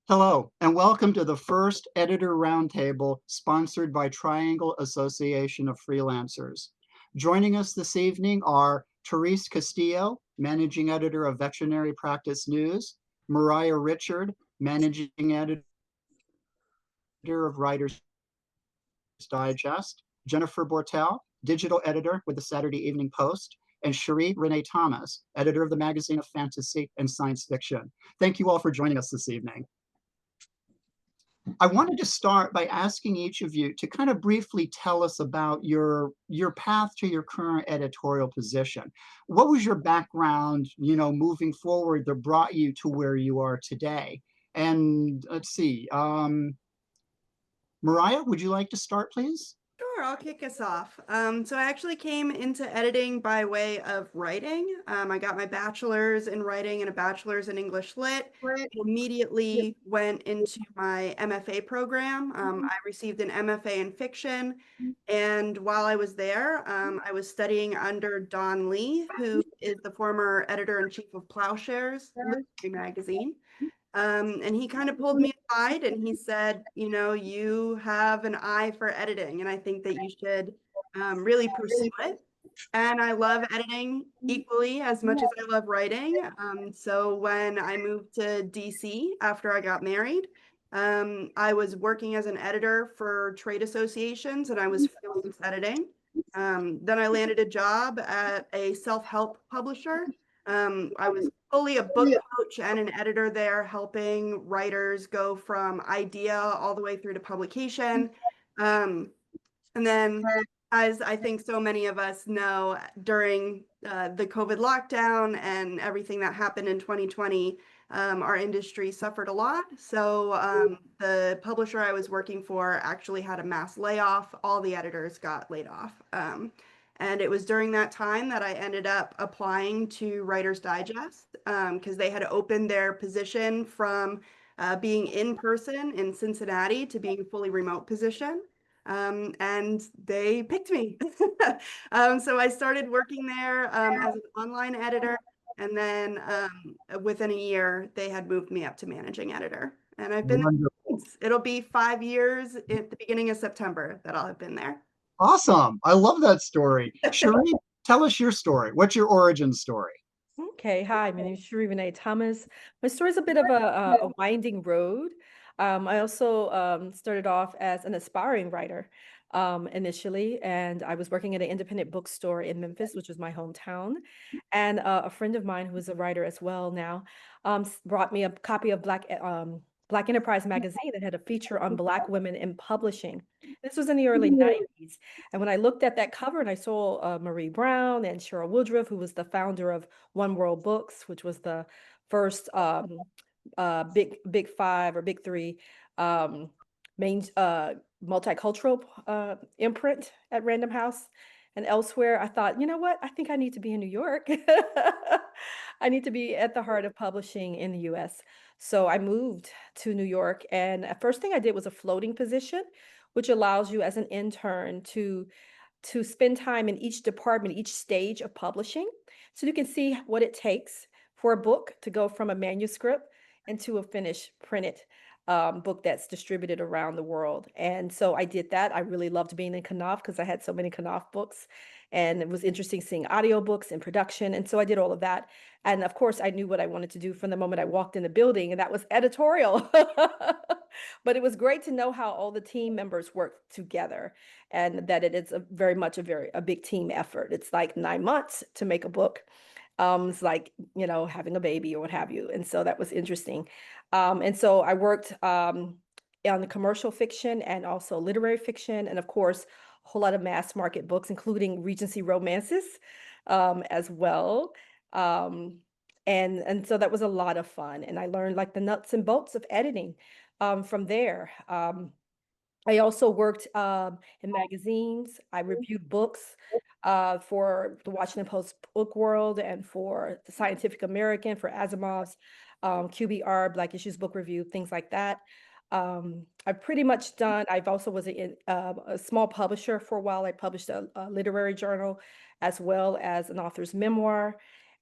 Hello, and welcome to the first Editor Roundtable sponsored by Triangle Association of Freelancers. Joining us this evening are Therese Castillo, Managing Editor of Veterinary Practice News, Moriah Richards, Managing Editor of Writers Digest, Jennifer Bortel, Digital Editor with the Saturday Evening Post, and Sheree Thomas, Editor of the Magazine of Fantasy and Science Fiction. Thank you all for joining us this evening. I wanted to start by asking each of you to kind of briefly tell us about your path to your current editorial position. What was your background, moving forward that brought you to where you are today? And let's see, Moriah, would you like to start, please? Sure, I'll kick us off. So I actually came into editing by way of writing. I got my bachelor's in writing and a bachelor's in English Lit. Immediately went into my MFA program. I received an MFA in fiction. And while I was there, I was studying under Don Lee, who is the former editor-in-chief of Plowshares Literary Magazine. And he kind of pulled me aside and he said, you have an eye for editing, and I think that you should really pursue it. And I love editing equally as much as I love writing. So when I moved to DC after I got married, I was working as an editor for trade associations and I was freelance editing. Then I landed a job at a self-help publisher. I was fully a book coach and an editor there, helping writers go from idea all the way through to publication. And then, as I think so many of us know, during the COVID lockdown and everything that happened in 2020, our industry suffered a lot. So the publisher I was working for actually had a mass layoff. All the editors got laid off. And it was during that time that I ended up applying to Writers Digest because they had opened their position from being in person in Cincinnati to being a fully remote position. And they picked me. So I started working there as an online editor. And then within a year, they had moved me up to managing editor. And I've been there Wonderful. since. It'll be 5 years at the beginning of September that I'll have been there. Awesome. I love that story. Sheree, tell us your story. What's your origin story? Okay, hi, my name is Sheree Thomas. My story is a bit of a winding road. I also started off as an aspiring writer initially, and I was working at an independent bookstore in Memphis, which was my hometown. And a friend of mine who is a writer as well now brought me a copy of Black Enterprise magazine that had a feature on Black women in publishing. This was in the early 90s. And when I looked at that cover and I saw Marie Brown and Cheryl Woodruff, who was the founder of One World Books, which was the first big five or big three main multicultural imprint at Random House and elsewhere, I thought, you know what? I think I need to be in New York. I need to be at the heart of publishing in the US. So I moved to New York, and the first thing I did was a floating position, which allows you as an intern to spend time in each department, each stage of publishing, so you can see what it takes for a book to go from a manuscript into a finished printed book that's distributed around the world. And so I did that. I really loved being in Knopf because I had so many Knopf books, and it was interesting seeing audiobooks and production. And so I did all of that. And of course, I knew what I wanted to do from the moment I walked in the building, and that was editorial. But it was great to know how all the team members work together, and that it is very much a big team effort. It's like 9 months to make a book. It's like, having a baby or what have you. And so that was interesting. And so I worked on the commercial fiction and also literary fiction, and of course, a whole lot of mass market books, including Regency romances as well. Um, and so that was a lot of fun. And I learned like the nuts and bolts of editing from there. I also worked in magazines. I reviewed books for the Washington Post Book World and for the Scientific American, for Asimov's QBR, Black Issues Book Review, things like that. I've pretty much done, I've also was a small publisher for a while. I published a literary journal as well as an author's memoir.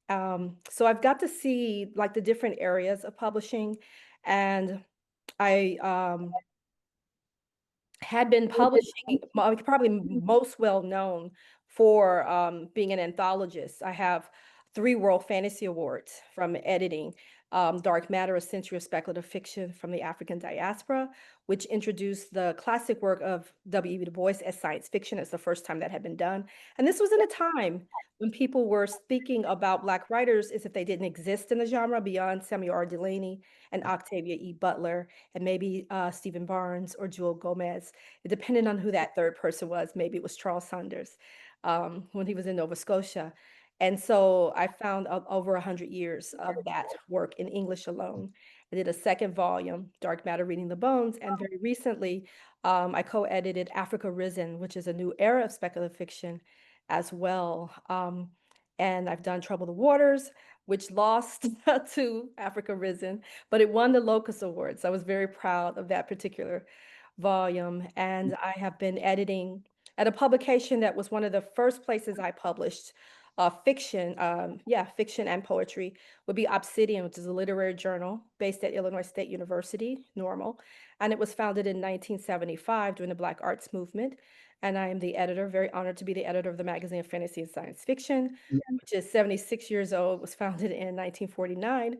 So I've got to see like the different areas of publishing. And I had been publishing, probably most well known for being an anthologist. I have 3 World Fantasy Awards from editing Dark Matter, A Century of Speculative Fiction from the African Diaspora, which introduced the classic work of W.E.B. Du Bois as science fiction. It's the first time that had been done. And this was in a time when people were speaking about Black writers as if they didn't exist in the genre beyond Samuel R. Delany and Octavia E. Butler and maybe Stephen Barnes or Jewel Gomez. It depended on who that third person was. Maybe it was Charles Saunders when he was in Nova Scotia. And so I found over 100 years of that work in English alone. I did a second volume, Dark Matter, Reading the Bones, and very recently I co-edited Africa Risen, which is a new era of speculative fiction as well. And I've done Trouble the Waters, which lost to Africa Risen, but it won the Locus Awards. I was very proud of that particular volume. And I have been editing at a publication that was one of the first places I published fiction, fiction and poetry would be Obsidian, which is a literary journal based at Illinois State University, Normal. And it was founded in 1975 during the Black Arts Movement. And I am the editor, very honored to be the editor of the magazine of Fantasy and Science Fiction, which is 76 years old. It was founded in 1949.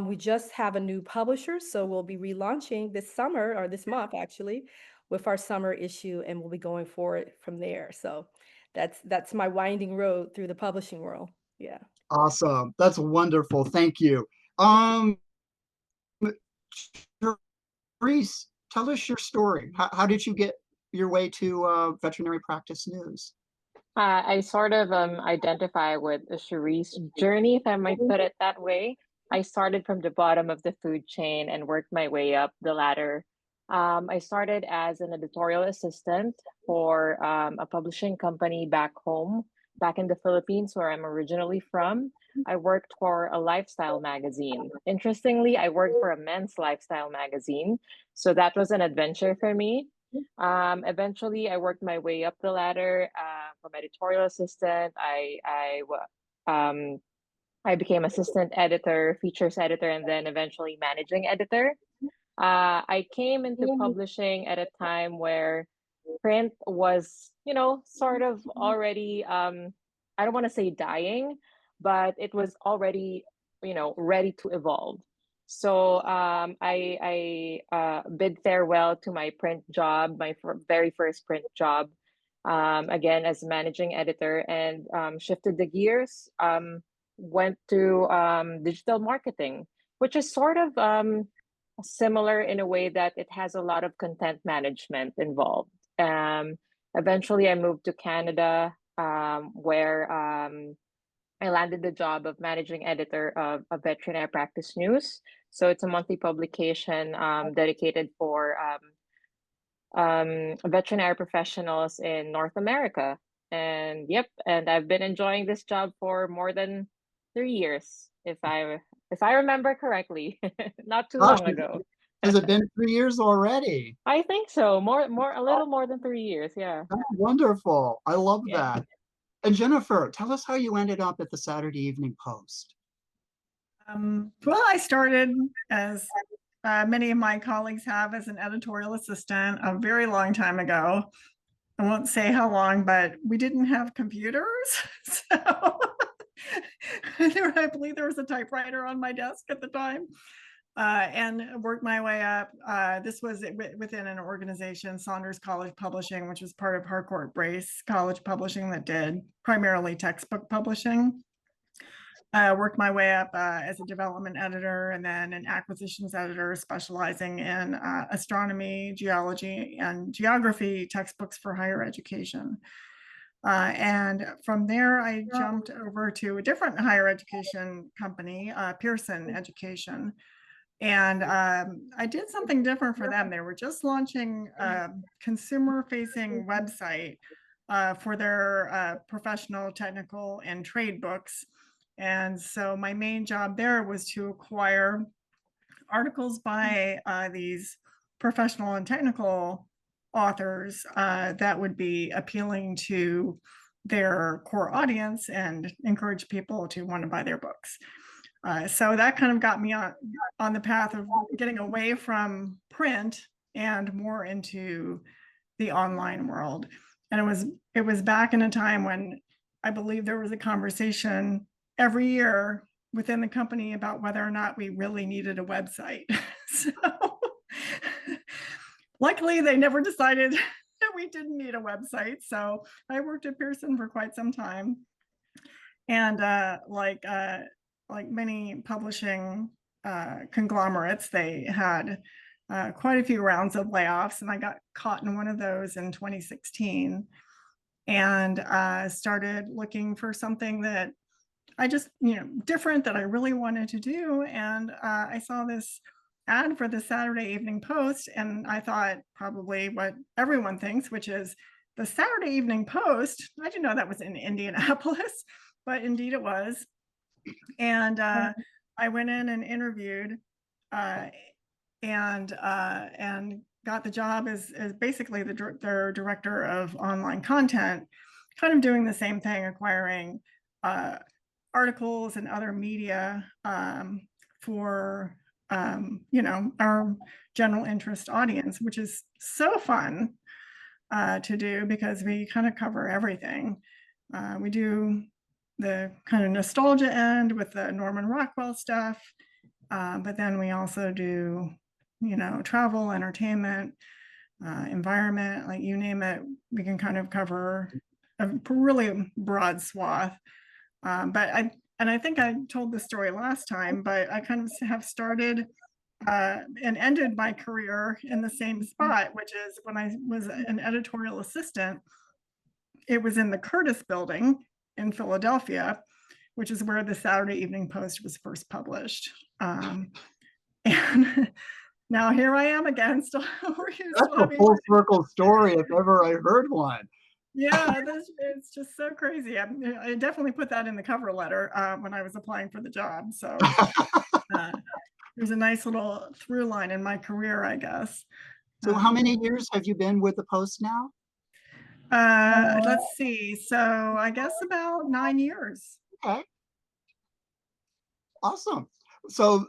We just have a new publisher, so we'll be relaunching this summer, or this month actually, with our summer issue, and we'll be going forward from there. So that's my winding road through the publishing world. Yeah. Awesome. That's wonderful. Thank you. Therese, tell us your story. How did you get your way to veterinary practice news? I sort of identify with Sheree's journey, if I might put it that way. I started from the bottom of the food chain and worked my way up the ladder. I started as an editorial assistant for a publishing company back home, back in the Philippines, where I'm originally from. I worked for a lifestyle magazine. Interestingly, I worked for a men's lifestyle magazine. So that was an adventure for me. Eventually, I worked my way up the ladder from editorial assistant. I became assistant editor, features editor, and then eventually managing editor. I came into publishing at a time where print was, sort of already, I don't want to say dying, but it was already, ready to evolve. So I bid farewell to my print job, my very first print job, again as managing editor, and shifted the gears, went to digital marketing, which is sort of similar in a way that it has a lot of content management involved. Eventually, I moved to Canada, where I landed the job of managing editor of Veterinary Practice News. So it's a monthly publication dedicated for veterinary professionals in North America. And I've been enjoying this job for more than 3 years, if I remember correctly, not too Gosh, long ago. has it been 3 years already? I think so. A little more than 3 years. Yeah. Oh, wonderful. I love Yeah. that. And Jennifer, tell us how you ended up at the Saturday Evening Post. Well, I started, as many of my colleagues have, as an editorial assistant a very long time ago. I won't say how long, but we didn't have computers. So I believe there was a typewriter on my desk at the time. And worked my way up. This was within an organization, Saunders College Publishing, which was part of Harcourt Brace College Publishing that did primarily textbook publishing. Worked my way up as a development editor and then an acquisitions editor specializing in astronomy, geology, and geography textbooks for higher education. And from there, I jumped over to a different higher education company, Pearson Education. And I did something different for them. They were just launching a consumer-facing website for their professional, technical, and trade books. And so my main job there was to acquire articles by these professional and technical authors that would be appealing to their core audience and encourage people to want to buy their books. So that kind of got me on the path of getting away from print and more into the online world. And it was back in a time when I believe there was a conversation every year within the company about whether or not we really needed a website. So luckily they never decided that we didn't need a website. So I worked at Pearson for quite some time. And like many publishing conglomerates, they had quite a few rounds of layoffs, and I got caught in one of those in 2016 and started looking for something that I just, different that I really wanted to do. And I saw this ad for the Saturday Evening Post, and I thought probably what everyone thinks, which is the Saturday Evening Post. I didn't know that was in Indianapolis, but indeed it was. And I went in and interviewed and got the job as basically their director of online content, kind of doing the same thing, acquiring articles and other media for our general interest audience, which is so fun to do because we kind of cover everything. We do the kind of nostalgia end with the Norman Rockwell stuff, but then we also do, travel, entertainment, environment, like you name it. We can kind of cover a really broad swath. But I think I told the story last time, but I kind of have started and ended my career in the same spot, which is when I was an editorial assistant. It was in the Curtis building in Philadelphia, which is where the Saturday Evening Post was first published. And now here I am again. That's a full circle story if ever I heard one. Yeah, it's just so crazy. I definitely put that in the cover letter when I was applying for the job. So there's a nice little through line in my career, I guess. So how many years have you been with the Post now? Let's see. So I guess about 9 years. Okay. Awesome. So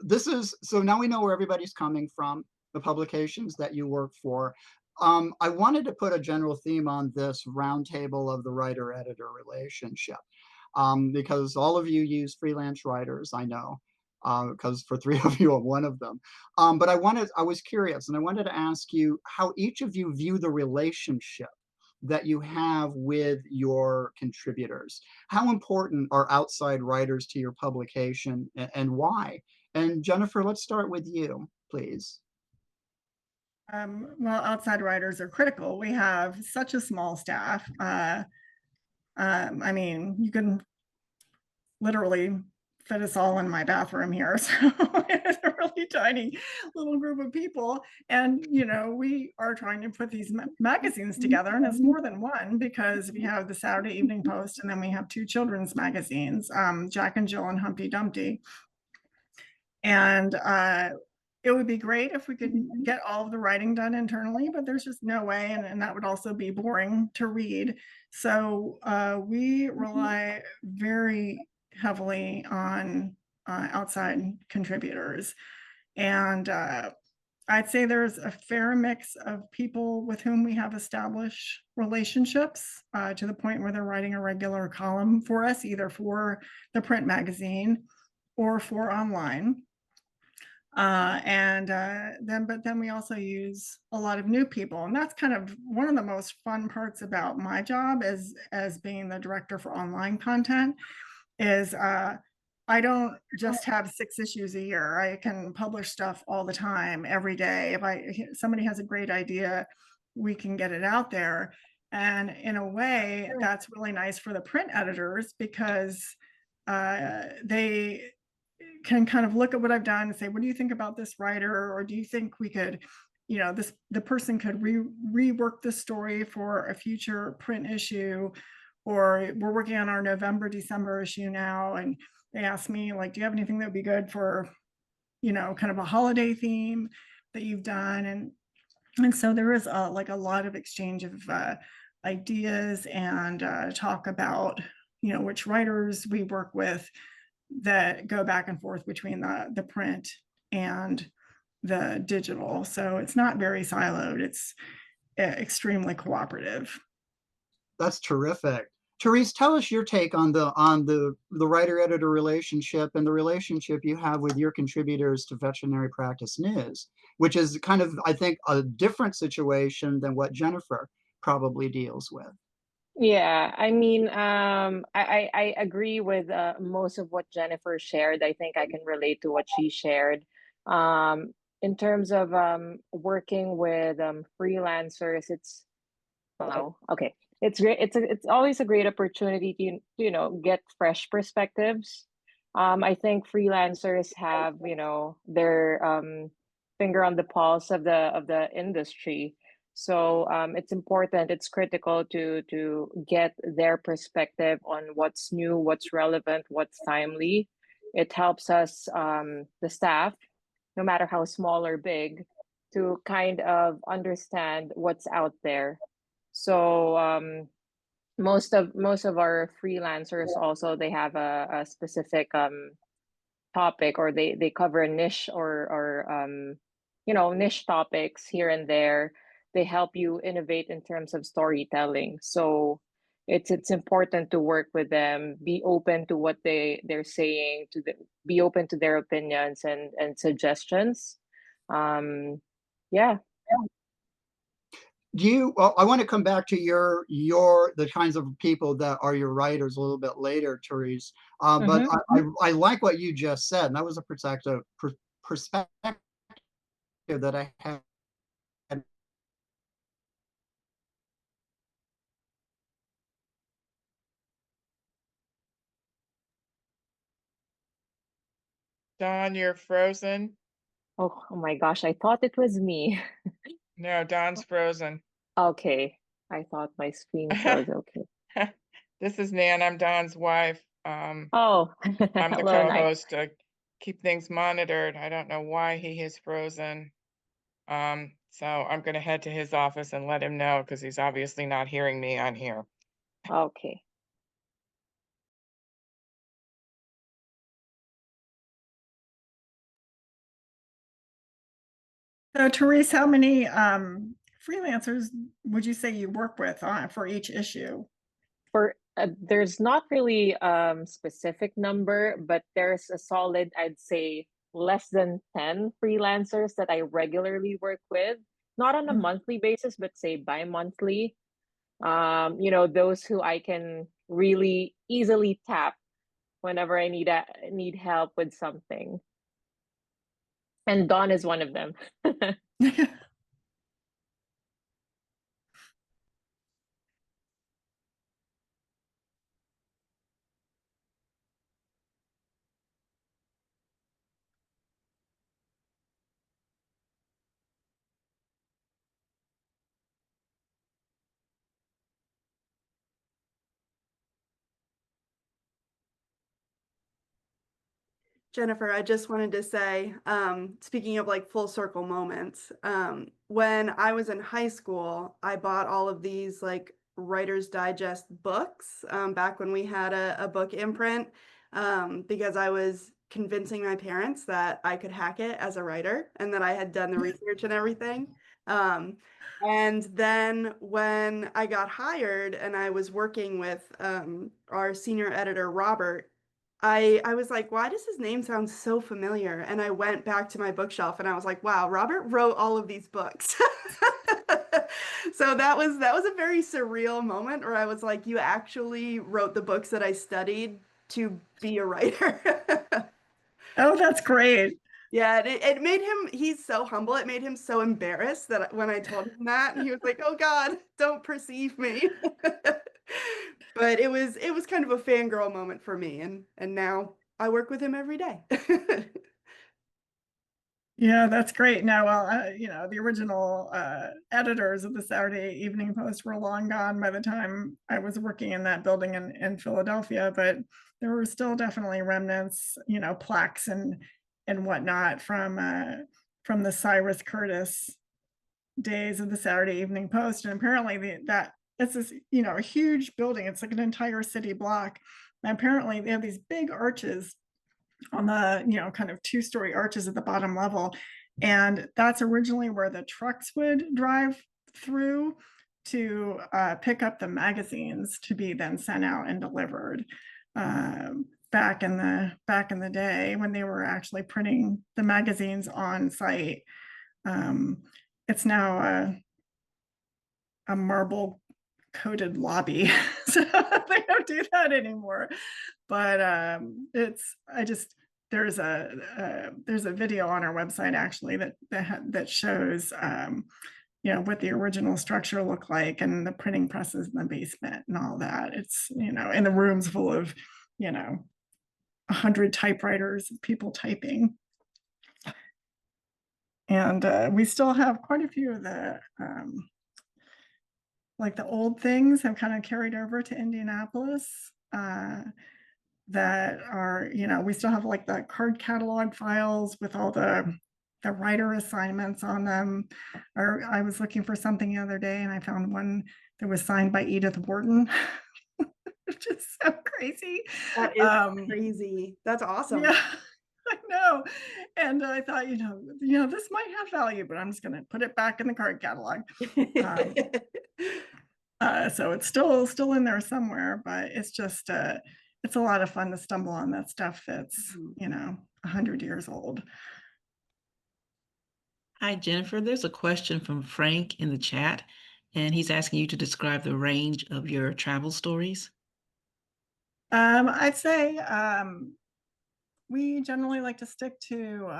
now we know where everybody's coming from, the publications that you work for. I wanted to put a general theme on this roundtable of the writer-editor relationship because all of you use freelance writers, I know, because for 3 of you, I'm one of them. But I was curious, and I wanted to ask you how each of you view the relationship that you have with your contributors. How important are outside writers to your publication and why? And Jennifer, let's start with you, please. Well, outside writers are critical. We have such a small staff. I mean, you can literally fit us all in my bathroom here. So it's a really tiny little group of people. And, we are trying to put these magazines together, and it's more than one because we have the Saturday Evening Post, and then we have 2 children's magazines, Jack and Jill and Humpty Dumpty. And it would be great if we could get all of the writing done internally, but there's just no way. And that would also be boring to read. So we rely very heavily on outside contributors. And I'd say there's a fair mix of people with whom we have established relationships to the point where they're writing a regular column for us, either for the print magazine or for online. But then we also use a lot of new people, and that's kind of one of the most fun parts about my job as being the director for online content is I don't just have 6 issues a year. I can publish stuff all the time, every day. If somebody has a great idea, we can get it out there. And in a way, that's really nice for the print editors because they can kind of look at what I've done and say, what do you think about this writer? Or do you think we could, the person could rework the story for a future print issue? Or we're working on our November, December issue now. And they asked me, like, do you have anything that would be good for, kind of a holiday theme that you've done? And so there is a lot of exchange of ideas and talk about, which writers we work with. that go back and forth between the print and the digital. So it's not very siloed. It's extremely cooperative. That's terrific. Therese, tell us your take on the writer-editor relationship and the relationship you have with your contributors to Veterinary Practice News, which is kind of, I think, a different situation than what Jennifer probably deals with. Yeah, I mean, I agree with most of what Jennifer shared. I think I can relate to what she shared. In terms of working with freelancers, it's okay. It's great. It's always a great opportunity to get fresh perspectives. I think freelancers have their finger on the pulse of the industry. So it's important, it's critical to get their perspective on what's new, what's relevant, what's timely. It helps us, the staff, no matter how small or big, to kind of understand what's out there. So most of our freelancers also, they have a specific topic, or they cover a niche, or niche topics here and there. They help you innovate in terms of storytelling. So it's important to work with them, be open to what they're saying, be open to their opinions and suggestions. Yeah. Well, I want to come back to the kinds of people that are your writers a little bit later, Therese. But I like what you just said, and that was a perspective that I had. Dawn, you're frozen. Oh my gosh, I thought it was me. No, Dawn's frozen. Okay, I thought my screen froze. Okay. This is Nan. I'm Dawn's wife. Oh, I'm the hello, nice. co-host to keep things monitored. I don't know why he is frozen. So I'm going to head to his office and let him know, because he's obviously not hearing me on here. Okay. So Therese, how many freelancers would you say you work with for each issue? There's not really specific number, but there's a solid, I'd say, less than 10 freelancers that I regularly work with, not on a monthly basis, but say bi-monthly. Those who I can really easily tap whenever I need help with something. And Dawn is one of them. Jennifer, I just wanted to say, speaking of like full circle moments, when I was in high school, I bought all of these like Writer's Digest books back when we had a book imprint because I was convincing my parents that I could hack it as a writer and that I had done the research and everything. And then when I got hired and I was working with our senior editor, Robert, I was like, why does his name sound so familiar? And I went back to my bookshelf and I was like, wow, Robert wrote all of these books. So that was a very surreal moment where I was like, you actually wrote the books that I studied to be a writer. Oh, that's great. Yeah, it made him, he's so humble. It made him so embarrassed that when I told him that, he was like, oh God, don't perceive me. But it was kind of a fangirl moment for me. And now I work with him every day. Yeah, that's great. Now, well, the original editors of the Saturday Evening Post were long gone by the time I was working in that building in Philadelphia, but there were still definitely remnants, plaques and whatnot from the Cyrus Curtis days of the Saturday Evening Post. And apparently that it's this, a huge building. It's like an entire city block. And apparently they have these big arches on the, kind of 2-story arches at the bottom level. And that's originally where the trucks would drive through to pick up the magazines to be then sent out and delivered. Back in the day when they were actually printing the magazines on site. It's now a marble coated lobby, so they don't do that anymore. But there's a video on our website actually that shows what the original structure looked like, and the printing presses in the basement and all that. It's in the rooms full of 100 typewriters, people typing. And we still have quite a few of the like the old things have kind of carried over to Indianapolis that are, we still have like the card catalog files with all the writer assignments on them. Or I was looking for something the other day and I found one that was signed by Edith Wharton, which is so crazy. That is crazy. That's awesome. Yeah. I know. And I thought, this might have value, but I'm just going to put it back in the card catalog. So it's still in there somewhere, but it's just, it's a lot of fun to stumble on that stuff that's, 100 years old. Hi, Jennifer. There's a question from Frank in the chat, and he's asking you to describe the range of your travel stories. I'd say we generally like to stick to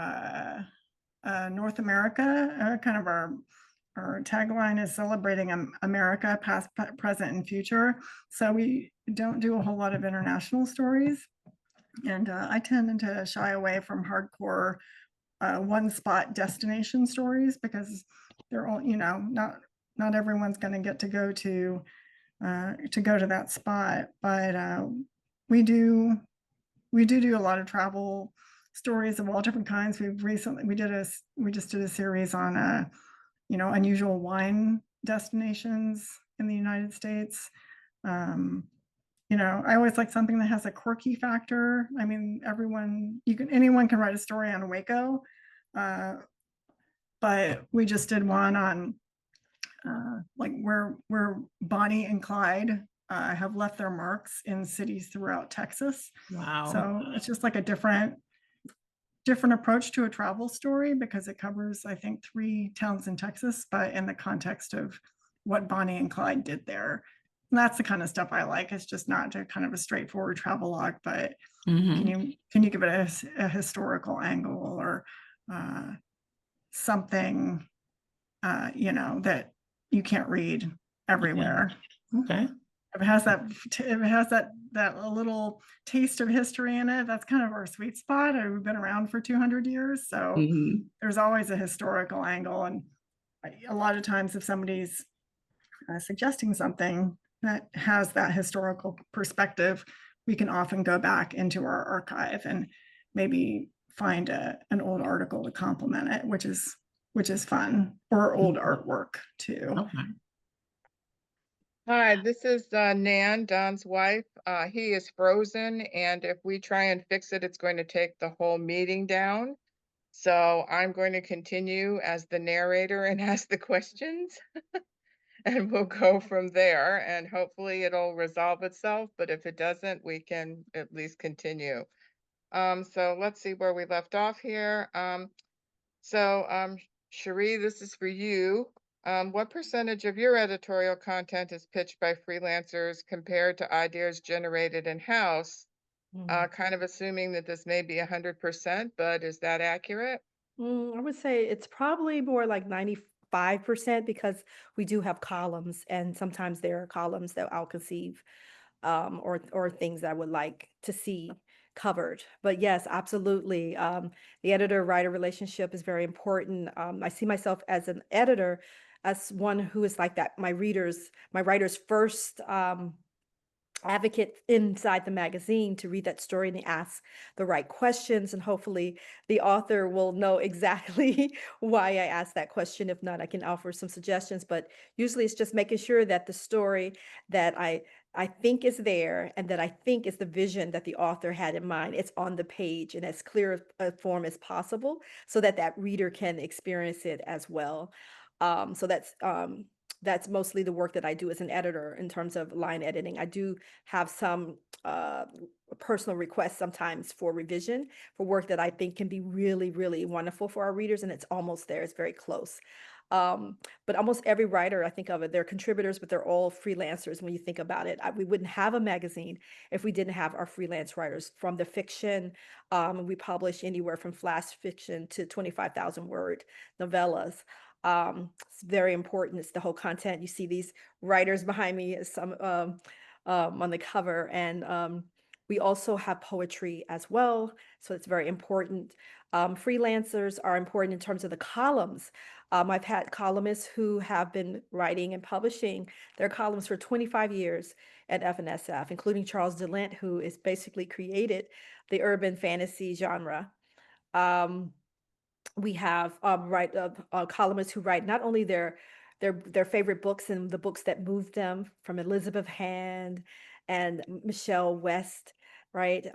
North America. Kind of our tagline is celebrating America, past, present, and future. So we don't do a whole lot of international stories. And I tend to shy away from hardcore one-spot destination stories because they're all, not everyone's going to get to go to that spot. But we do a lot of travel stories of all different kinds. We just did a series on unusual wine destinations in the United States. I always like something that has a quirky factor. I mean, anyone can write a story on Waco, but we just did one on like where Bonnie and Clyde have left their marks in cities throughout Texas. Wow. So it's just like a different approach to a travel story because it covers, I think, 3 towns in Texas, but in the context of what Bonnie and Clyde did there. And that's the kind of stuff I like. It's just not kind of a straightforward travel log, but can you give it a historical angle or something, that you can't read everywhere. Okay. If it has that a little taste of history in it, that's kind of our sweet spot. We've been around for 200 years, so there's always a historical angle. And a lot of times, if somebody's suggesting something that has that historical perspective, we can often go back into our archive and maybe find an old article to complement it, which is fun, or old artwork too. Okay. Hi, this is Nan, Don's wife. He is frozen, and if we try and fix it, it's going to take the whole meeting down. So I'm going to continue as the narrator and ask the questions, and we'll go from there, and hopefully it'll resolve itself. But if it doesn't, we can at least continue. So let's see where we left off here. Sheree, this is for you. What percentage of your editorial content is pitched by freelancers compared to ideas generated in-house? Kind of assuming that this may be 100%, but is that accurate? I would say it's probably more like 95% because we do have columns, and sometimes there are columns that I'll conceive or things I would like to see covered. But yes, absolutely. The editor-writer relationship is very important. I see myself as an editor, as one who is like that, my writer's first advocate inside the magazine to read that story and ask the right questions, and hopefully the author will know exactly why I asked that question. If not, I can offer some suggestions, but usually it's just making sure that the story that I think is there and that I think is the vision that the author had in mind. It's on the page in as clear a form as possible so that that reader can experience it as well. So that's mostly the work that I do as an editor in terms of line editing. I do have some personal requests sometimes for revision for work that I think can be really, really wonderful for our readers, and it's almost there. It's very close. But almost every writer I think of it, they're contributors, but they're all freelancers when you think about it. We wouldn't have a magazine if we didn't have our freelance writers from the fiction. We publish anywhere from flash fiction to 25,000 word novellas. It's very important. It's the whole content. You see these writers behind me, some on the cover, and we also have poetry as well. So it's very important. Freelancers are important in terms of the columns. I've had columnists who have been writing and publishing their columns for 25 years at FNSF, including Charles DeLint, who has basically created the urban fantasy genre. We have columnists who write not only their favorite books and the books that moved them, from Elizabeth Hand and Michelle West, right?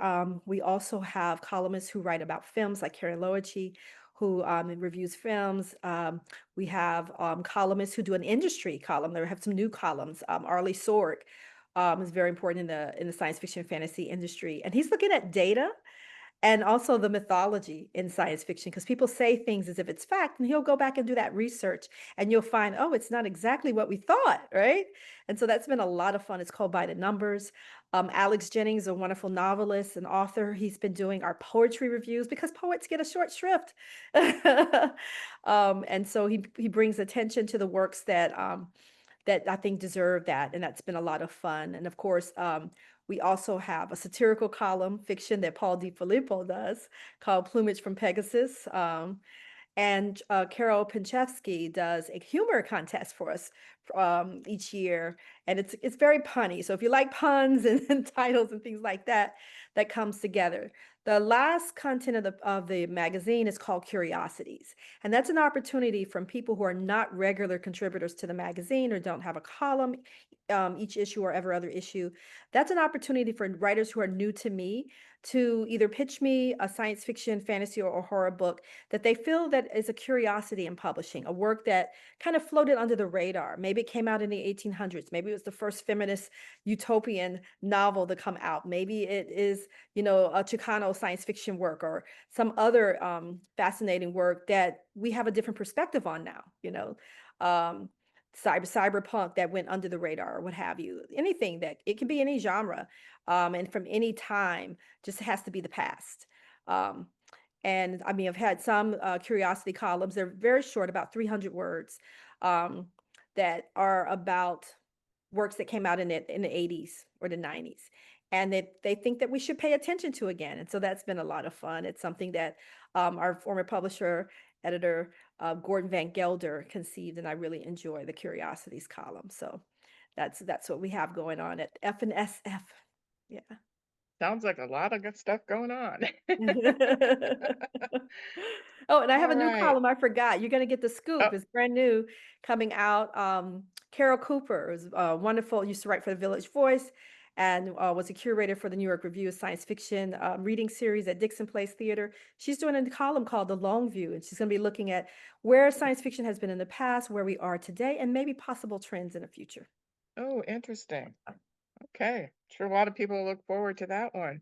We also have columnists who write about films, like Karen Loichi, who reviews films. We have columnists who do an industry column. They have some new columns. Arlie Sorg is very important in the science fiction fantasy industry, and he's looking at data and also the mythology in science fiction, because people say things as if it's fact, and he'll go back and do that research, and you'll find, oh, it's not exactly what we thought, right? And so that's been a lot of fun. It's called By the Numbers. Alex Jennings, a wonderful novelist and author, he's been doing our poetry reviews because poets get a short shrift. And so he brings attention to the works that that I think deserve that, and that's been a lot of fun. And of course, we also have a satirical column, fiction, that Paul DiFilippo does, called Plumage from Pegasus. And Carol Pinchevsky does a humor contest for us each year, and it's very punny. So if you like puns and titles and things like that, that comes together. The last content of the magazine is called Curiosities, and that's an opportunity from people who are not regular contributors to the magazine or don't have a column each issue or every other issue. That's an opportunity for writers who are new to me to either pitch me a science fiction, fantasy, or horror book that they feel that is a curiosity in publishing, a work that kind of floated under the radar. Maybe it came out in the 1800s. Maybe it was the first feminist utopian novel to come out. Maybe it is, you know, a Chicano science fiction work or some other fascinating work that we have a different perspective on now, you know. Cyberpunk that went under the radar or what have you. Anything that, it can be any genre and from any time, just has to be the past. And I mean, I've had some curiosity columns. They're very short, about 300 words, that are about works that came out in the 80s or the 90s. And they think that we should pay attention to again. And so that's been a lot of fun. It's something that our former publisher, editor, Gordon Van Gelder, conceived, and I really enjoy the Curiosities column. So that's what we have going on at FNSF. Yeah. Sounds like a lot of good stuff going on. Oh, and I have All a new right. column. I forgot. You're going to get the scoop. Oh. It's brand new, coming out. Carol Cooper is wonderful. Used to write for the Village Voice, and was a curator for the New York Review of Science Fiction reading series at Dixon Place Theater. She's doing a column called The Long View, and she's going to be looking at where science fiction has been in the past, where we are today, and maybe possible trends in the future. Oh, interesting. Okay. Sure, a lot of people look forward to that one.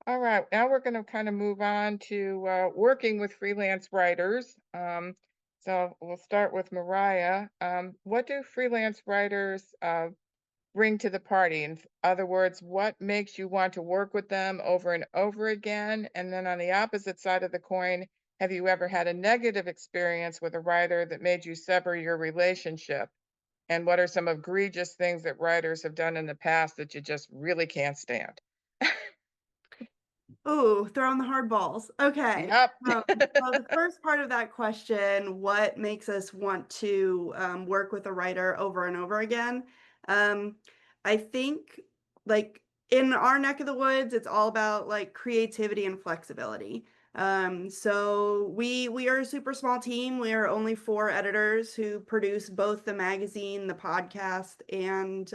All right, now we're going to kind of move on to working with freelance writers. So we'll start with Moriah. What do freelance writers bring to the party? In other words, what makes you want to work with them over and over again? And then on the opposite side of the coin, have you ever had a negative experience with a writer that made you sever your relationship? And what are some egregious things that writers have done in the past that you just really can't stand? Oh, throwing the hard balls. Okay. Yep. Well, the first part of that question, what makes us want to work with a writer over and over again? I think, like, in our neck of the woods, it's all about like creativity and flexibility. So we are a super small team. We are only 4 editors who produce both the magazine, the podcast, and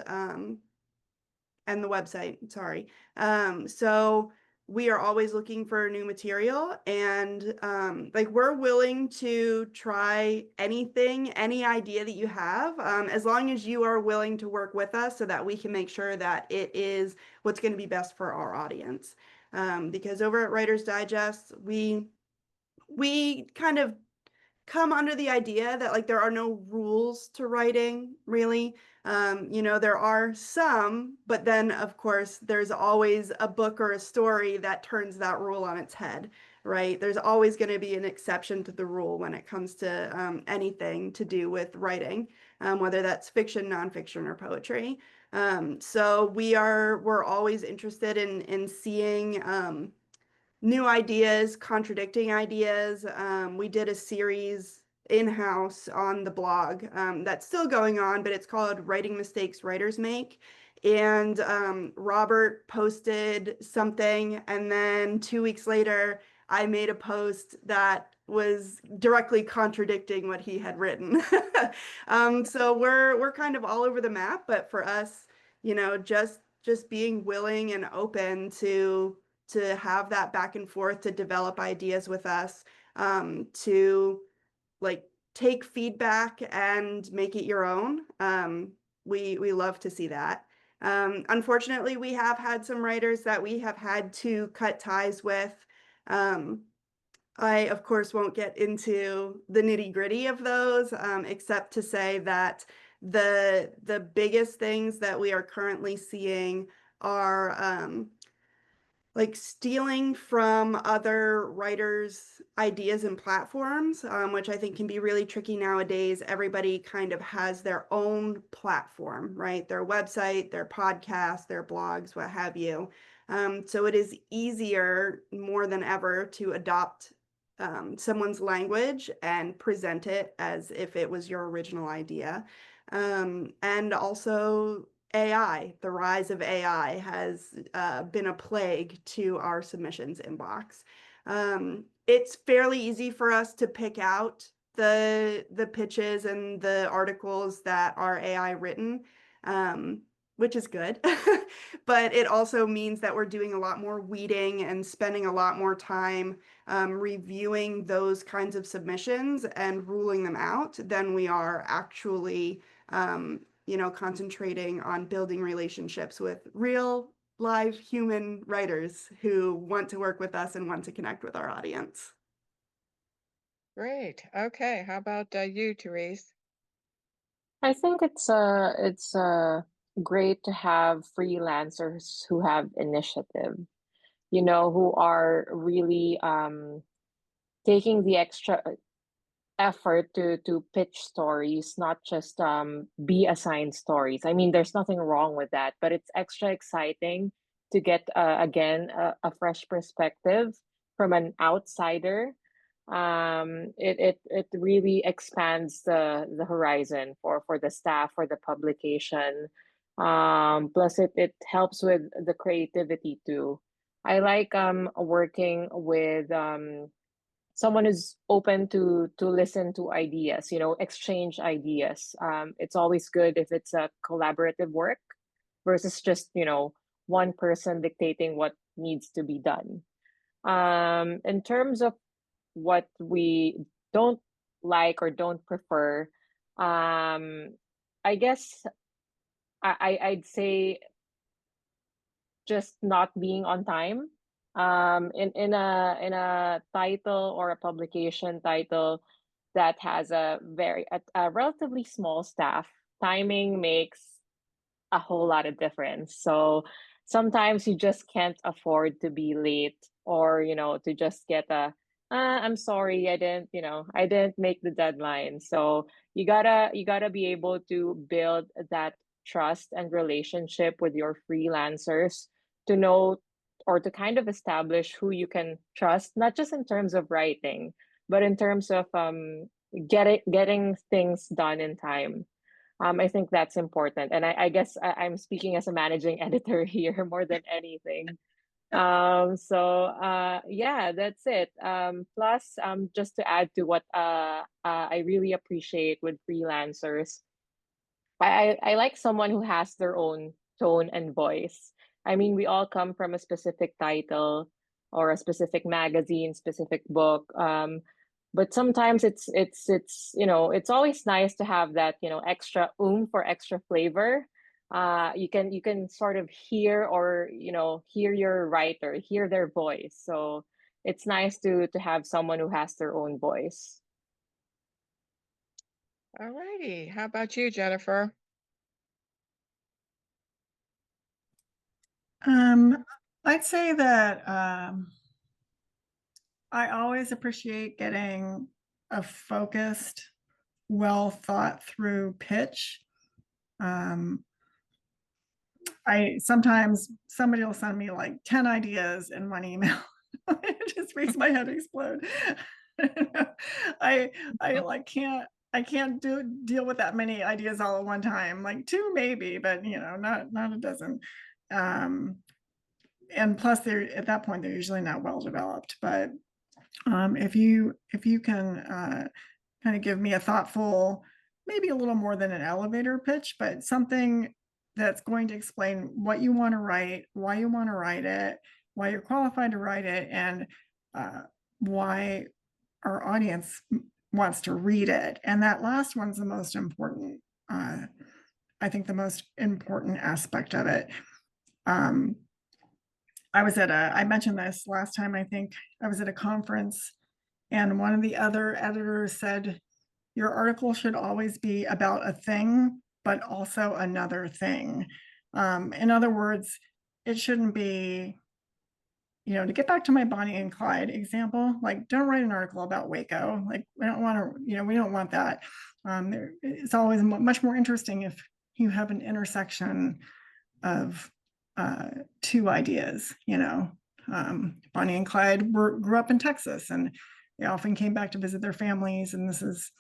the website. Sorry. So we are always looking for new material, and like we're willing to try anything, any idea that you have, as long as you are willing to work with us so that we can make sure that it is what's going to be best for our audience. Because over at Writer's Digest, we kind of come under the idea that like there are no rules to writing, really. You know, there are some, but then of course there's always a book or a story that turns that rule on its head, right? There's always going to be an exception to the rule when it comes to anything to do with writing, whether that's fiction, nonfiction, or poetry. So we're always interested in seeing new ideas, contradicting ideas. We did a series in-house on the blog that's still going on, but it's called Writing Mistakes Writers Make. And Robert posted something, and then 2 weeks later, I made a post that was directly contradicting what he had written. So we're kind of all over the map, but for us, you know, just being willing and open to have that back and forth, to develop ideas with us, to like take feedback and make it your own. We love to see that. Unfortunately, we have had some writers that we have had to cut ties with. I, of course, won't get into the nitty-gritty of those, except to say that the biggest things that we are currently seeing are like stealing from other writers' ideas and platforms, which I think can be really tricky nowadays. Everybody kind of has their own platform, right? Their website, their podcast, their blogs, what have you. So it is easier more than ever to adopt someone's language and present it as if it was your original idea. And also AI, the rise of AI has been a plague to our submissions inbox. It's fairly easy for us to pick out the pitches and the articles that are AI written, which is good. But it also means that we're doing a lot more weeding and spending a lot more time reviewing those kinds of submissions and ruling them out than we are actually you know, concentrating on building relationships with real live human writers who want to work with us and want to connect with our audience. Great. Okay. How about you, Therese? I think it's great to have freelancers who have initiative, you know, who are really taking the extra effort to pitch stories, not just be assigned stories. I mean, there's nothing wrong with that, but it's extra exciting to get again a fresh perspective from an outsider. It really expands the horizon for the staff, for the publication. Plus it helps with the creativity too. I like working with someone who's open to listen to ideas, you know, exchange ideas. It's always good if it's a collaborative work versus just, you know, one person dictating what needs to be done. In terms of what we don't like or don't prefer, I guess I'd say just not being on time. In a title or a publication title that has a relatively small staff, timing makes a whole lot of difference. So sometimes you just can't afford to be late, or you know, to just get I'm sorry, I didn't make the deadline. So you gotta be able to build that trust and relationship with your freelancers to know, or to kind of establish who you can trust, not just in terms of writing, but in terms of getting things done in time. I think that's important. And I guess I'm speaking as a managing editor here more than anything. Yeah, that's it. Plus, just to add to what I really appreciate with freelancers, I like someone who has their own tone and voice. I mean, we all come from a specific title or a specific magazine, specific book. But sometimes it's it's always nice to have that, extra oomph or extra flavor. You can sort of hear or hear your writer, hear their voice. So it's nice to have someone who has their own voice. All righty. How about you, Jennifer? I'd say that I always appreciate getting a focused, well thought through pitch. I sometimes somebody will send me like 10 ideas in one email. It just makes my head explode. I like can't deal with that many ideas all at one time. Like two maybe, but not a dozen. And plus they're at that point they're usually not well developed. But if you can kind of give me a thoughtful, maybe a little more than an elevator pitch, but something that's going to explain what you want to write, why you want to write it, why you're qualified to write it, and why our audience wants to read it. And that last one's the most important. I think the most important aspect of it. I mentioned this last time, I think I was at a conference and one of the other editors said, your article should always be about a thing, but also another thing. In other words, it shouldn't be, to get back to my Bonnie and Clyde example, like don't write an article about Waco. Like we don't want to, we don't want that. It's always much more interesting if you have an intersection of two ideas. Bonnie and Clyde grew up in Texas, and they often came back to visit their families. And these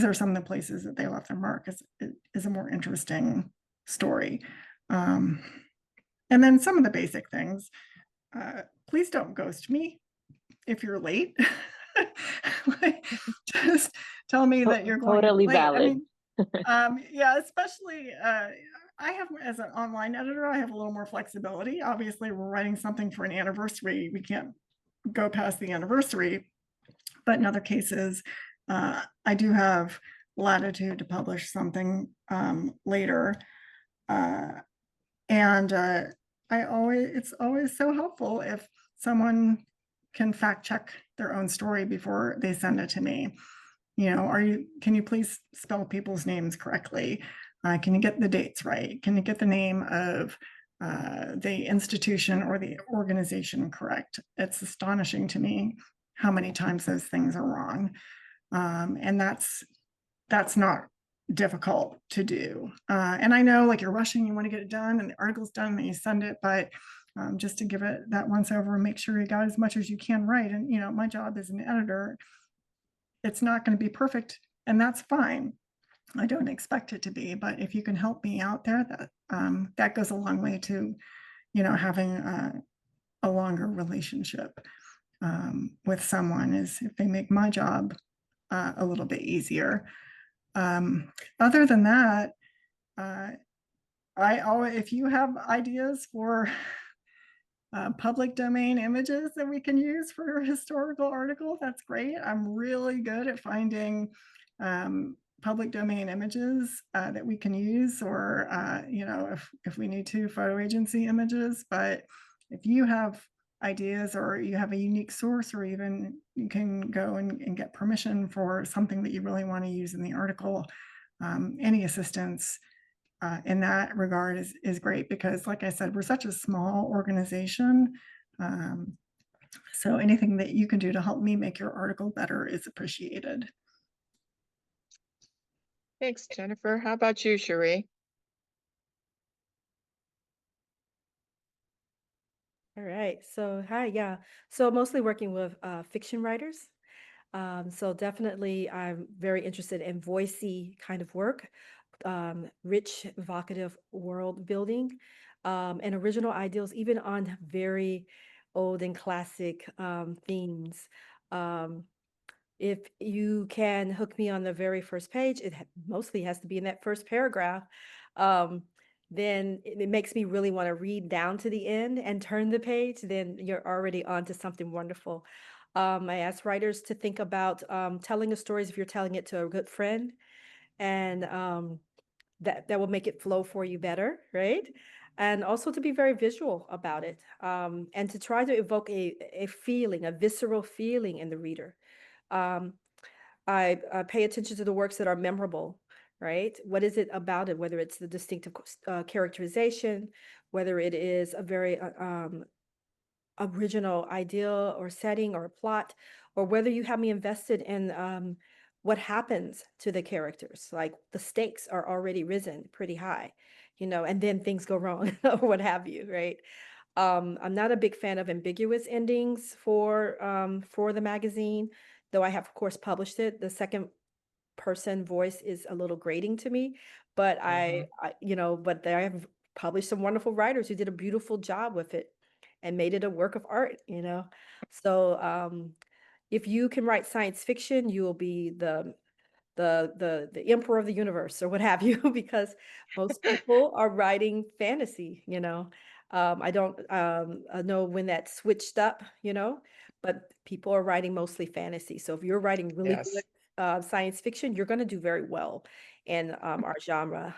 are some of the places that they left their mark. Is a more interesting story. And then some of the basic things. Please don't ghost me if you're late. Just tell me that you're going Totally late. valid. Yeah, especially I have, as an online editor, I have a little more flexibility. Obviously, we're writing something for an anniversary. We can't go past the anniversary. But in other cases, I do have latitude to publish something later. It's always so helpful if someone can fact check their own story before they send it to me. Can you please spell people's names correctly? Can you get the dates right? Can you get the name of the institution or the organization correct? It's astonishing to me how many times those things are wrong. And that's not difficult to do. And I know like you're rushing, you want to get it done and the article's done and you send it, but just to give it that once over and make sure you got as much as you can right. And, my job as an editor, it's not going to be perfect, and that's fine. I don't expect it to be, but if you can help me out there, that goes a long way to, having a longer relationship with someone, is if they make my job a little bit easier. Other than that, if you have ideas for public domain images that we can use for a historical article, that's great. I'm really good at finding public domain images that we can use, or if we need to, photo agency images. But if you have ideas or you have a unique source, or even you can go and get permission for something that you really want to use in the article, any assistance in that regard is great, because like I said, we're such a small organization. So anything that you can do to help me make your article better is appreciated. Thanks, Jennifer. How about you, Sheree? All right. So, hi. Yeah. So, mostly working with fiction writers. So, definitely, I'm very interested in voicey kind of work, rich, evocative world building. and original ideals, even on very old and classic themes. Um, if you can hook me on the very first page, mostly has to be in that first paragraph. Then it makes me really want to read down to the end and turn the page. Then you're already on to something wonderful. I ask writers to think about telling the stories if you're telling it to a good friend, and that will make it flow for you better, right? And also to be very visual about it, and to try to evoke a feeling, a visceral feeling in the reader. Um, I pay attention to the works that are memorable, right? What is it about it? Whether it's the distinctive characterization, whether it is a very original idea or setting or plot, or whether you have me invested in what happens to the characters. Like the stakes are already risen pretty high, and then things go wrong or what have you, right? I'm not a big fan of ambiguous endings for the magazine, though I have, of course, published it. The second person voice is a little grating to me, but but I have published some wonderful writers who did a beautiful job with it and made it a work of art. So if you can write science fiction, you will be the emperor of the universe or what have you, because most people are writing fantasy. I don't know when that switched up, but people are writing mostly fantasy. So if you're writing really Yes. good science fiction, you're going to do very well in our genre.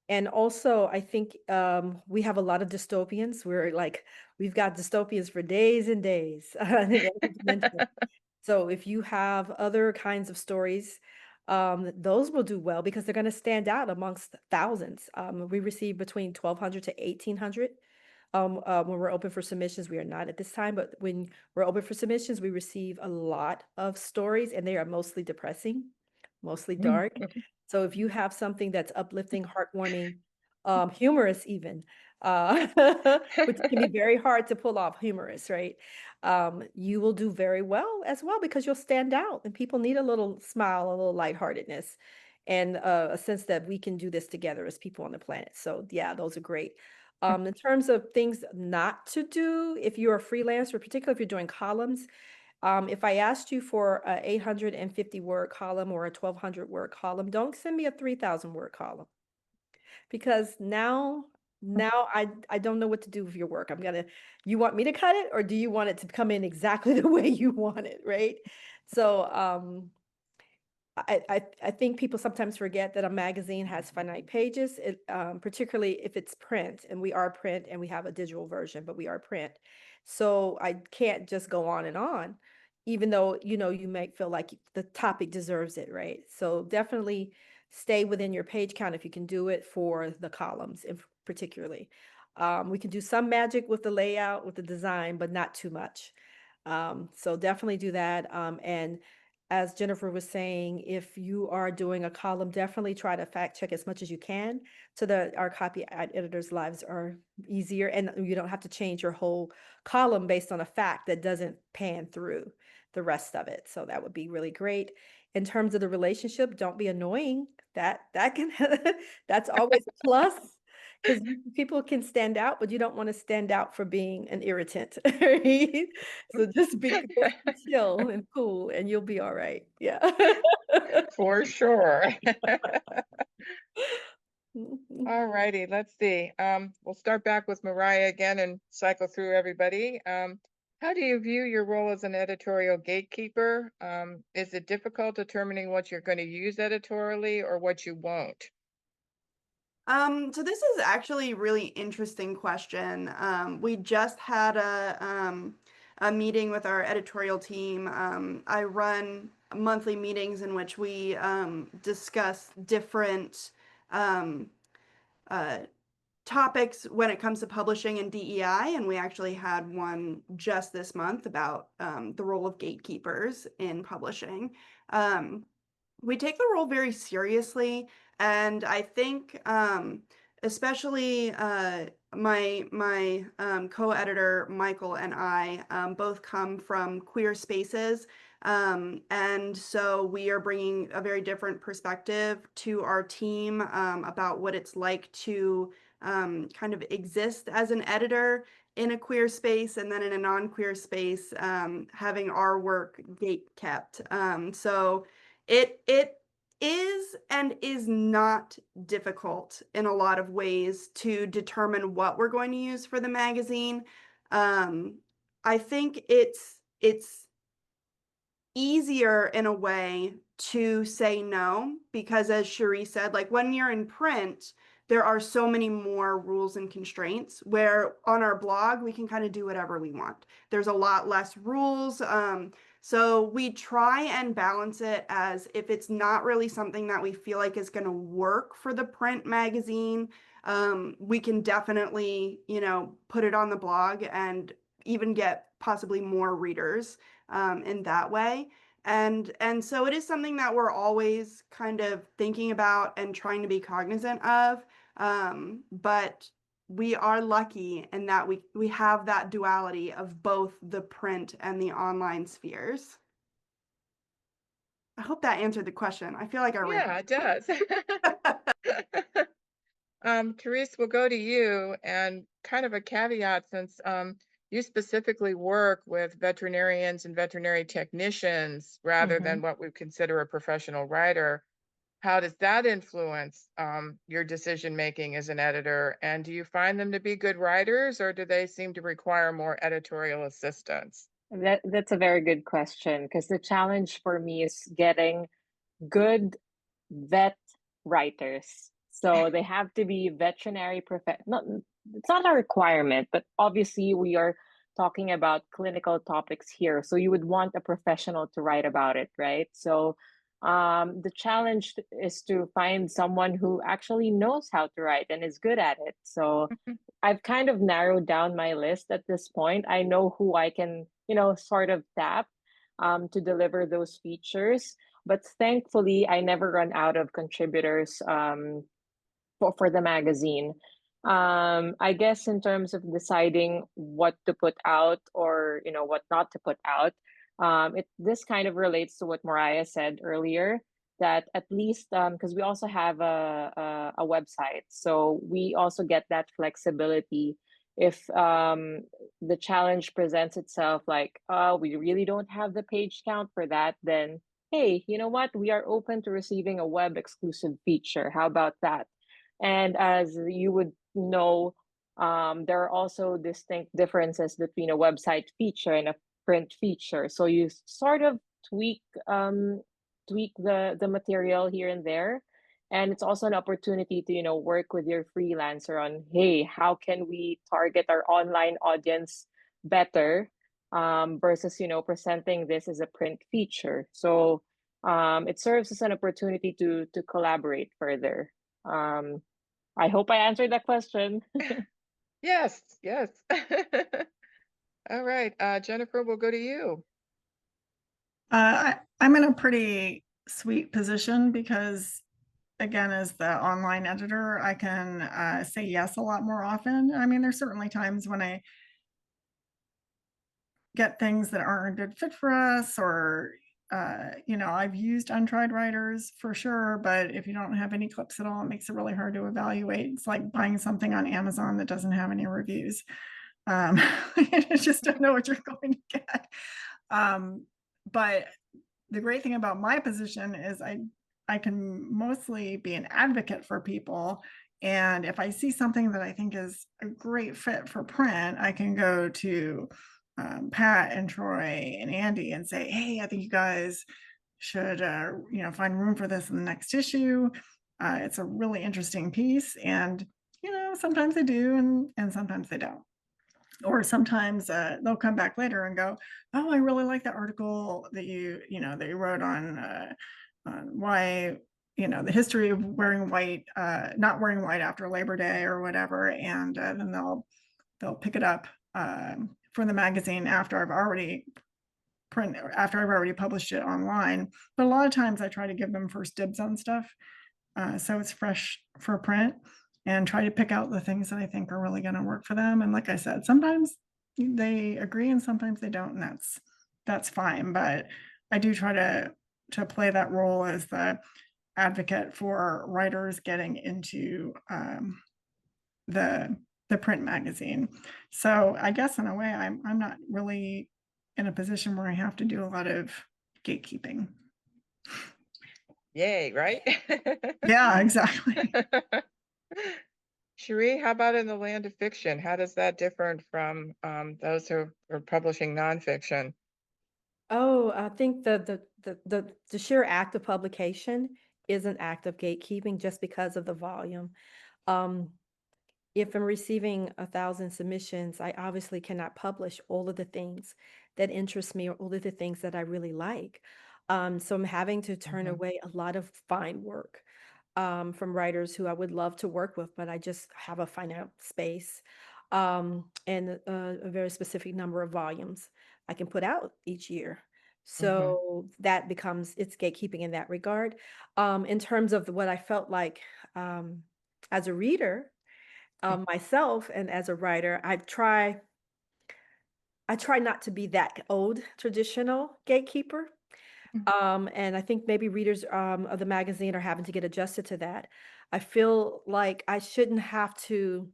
And also, I think we have a lot of dystopians. We've got dystopians for days and days. So if you have other kinds of stories, those will do well because they're going to stand out amongst thousands. We receive between 1,200 to 1,800 when we're open for submissions. We are not at this time, but when we're open for submissions, we receive a lot of stories, and they are mostly depressing, mostly dark. So if you have something that's uplifting, heartwarming, humorous even, uh, which can be very hard to pull off humorous, right? You will do very well as well because you'll stand out, and people need a little smile, a little lightheartedness, and a sense that we can do this together as people on the planet. So yeah, those are great. In terms of things not to do, if you're a freelancer, particularly if you're doing columns, if I asked you for a 850 word column or a 1,200 word column, don't send me a 3,000 word column because now I don't know what to do with your work. You want me to cut it or do you want it to come in exactly the way you want it, right? So I think people sometimes forget that a magazine has finite pages, particularly if it's print, and we are print and we have a digital version, but we are print. So I can't just go on, even though, you might feel like the topic deserves it, right? So definitely stay within your page count if you can do it for the columns, particularly. We can do some magic with the layout, with the design, but not too much. So definitely do that. And as Jennifer was saying, if you are doing a column, definitely try to fact check as much as you can so that our copy editors' lives are easier and you don't have to change your whole column based on a fact that doesn't pan through the rest of it. So that would be really great. In terms of the relationship, don't be annoying. That can that's always a plus because people can stand out, but you don't want to stand out for being an irritant. Right? So just be chill and cool, and you'll be all right. Yeah. For sure. Mhm. All righty, let's see. We'll start back with Moriah again and cycle through everybody. How do you view your role as an editorial gatekeeper? Is it difficult determining what you're going to use editorially or what you won't? So this is actually a really interesting question. We just had a meeting with our editorial team. I run monthly meetings in which we discuss different um, uh, topics when it comes to publishing and DEI, and we actually had one just this month about the role of gatekeepers in publishing. Um, we take the role very seriously, and I think especially my co-editor Michael and I both come from queer spaces, and so we are bringing a very different perspective to our team about what it's like to kind of exist as an editor in a queer space, and then in a non-queer space, having our work gate kept. So it is and is not difficult in a lot of ways to determine what we're going to use for the magazine. I think it's easier in a way to say no, because as Sheree said, like when you're in print, there are so many more rules and constraints, where on our blog, we can kind of do whatever we want. There's a lot less rules. So we try and balance it as if it's not really something that we feel like is going to work for the print magazine, we can definitely, put it on the blog and even get possibly more readers in that way. And so it is something that we're always kind of thinking about and trying to be cognizant of. But we are lucky in that we have that duality of both the print and the online spheres. I hope that answered the question. I feel like Yeah, it does. Therese, we'll go to you, and kind of a caveat, since you specifically work with veterinarians and veterinary technicians rather than what we consider a professional writer. How does that influence your decision making as an editor? And do you find them to be good writers, or do they seem to require more editorial assistance? That's a very good question, because the challenge for me is getting good vet writers. So they have to be veterinary it's not a requirement, but obviously we are talking about clinical topics here. So you would want a professional to write about it, right? So the challenge is to find someone who actually knows how to write and is good at it. So I've kind of narrowed down my list at this point. I know who I can, sort of tap to deliver those features. But thankfully, I never run out of contributors for the magazine. I guess in terms of deciding what to put out, or what not to put out, this kind of relates to what Moriah said earlier, that at least because we also have a website, so we also get that flexibility. If the challenge presents itself like, we really don't have the page count for that, then hey, you know what? We are open to receiving a web exclusive feature. How about that? And as you would know, there are also distinct differences between a website feature and a print feature. So you sort of tweak the material here and there. And it's also an opportunity to, work with your freelancer on, hey, how can we target our online audience better, versus, presenting this as a print feature. So it serves as an opportunity to collaborate further. I hope I answered that question. Yes. All right, Jennifer, we'll go to you. I'm in a pretty sweet position because, again, as the online editor, I can say yes a lot more often. I mean, there's certainly times when I get things that aren't a good fit for us, or I've used untried writers for sure, but if you don't have any clips at all, it makes it really hard to evaluate. It's like buying something on Amazon that doesn't have any reviews. You just don't know what you're going to get. But the great thing about my position is I can mostly be an advocate for people. And if I see something that I think is a great fit for print, I can go to Pat and Troy and Andy and say, hey, I think you guys should, find room for this in the next issue. It's a really interesting piece. And, sometimes they do and sometimes they don't. Or sometimes they'll come back later and go, oh, I really like that article that you wrote on why, the history of wearing white, not wearing white after Labor Day or whatever. And then they'll pick it up for the magazine after I've already published it online. But a lot of times I try to give them first dibs on stuff, so it's fresh for print, and try to pick out the things that I think are really going to work for them. And like I said, sometimes they agree and sometimes they don't, and that's fine. But I do try to play that role as the advocate for writers getting into the print magazine. So I guess in a way, I'm not really in a position where I have to do a lot of gatekeeping. Yay, right? Yeah, exactly. Sheree, how about in the land of fiction? How does that differ from those who are publishing nonfiction? Oh, I think the sheer act of publication is an act of gatekeeping just because of the volume. Um, if I'm receiving 1,000 submissions, I obviously cannot publish all of the things that interest me or all of the things that I really like. So I'm having to turn Mhm. away a lot of fine work from writers who I would love to work with, but I just have a finite space and a very specific number of volumes I can put out each year. So that becomes it's gatekeeping in that regard. In terms of what I felt like as a reader, myself and as a writer, I try not to be that old traditional gatekeeper. Mhm. And I think maybe readers of the magazine are having to get adjusted to that. I feel like I shouldn't have to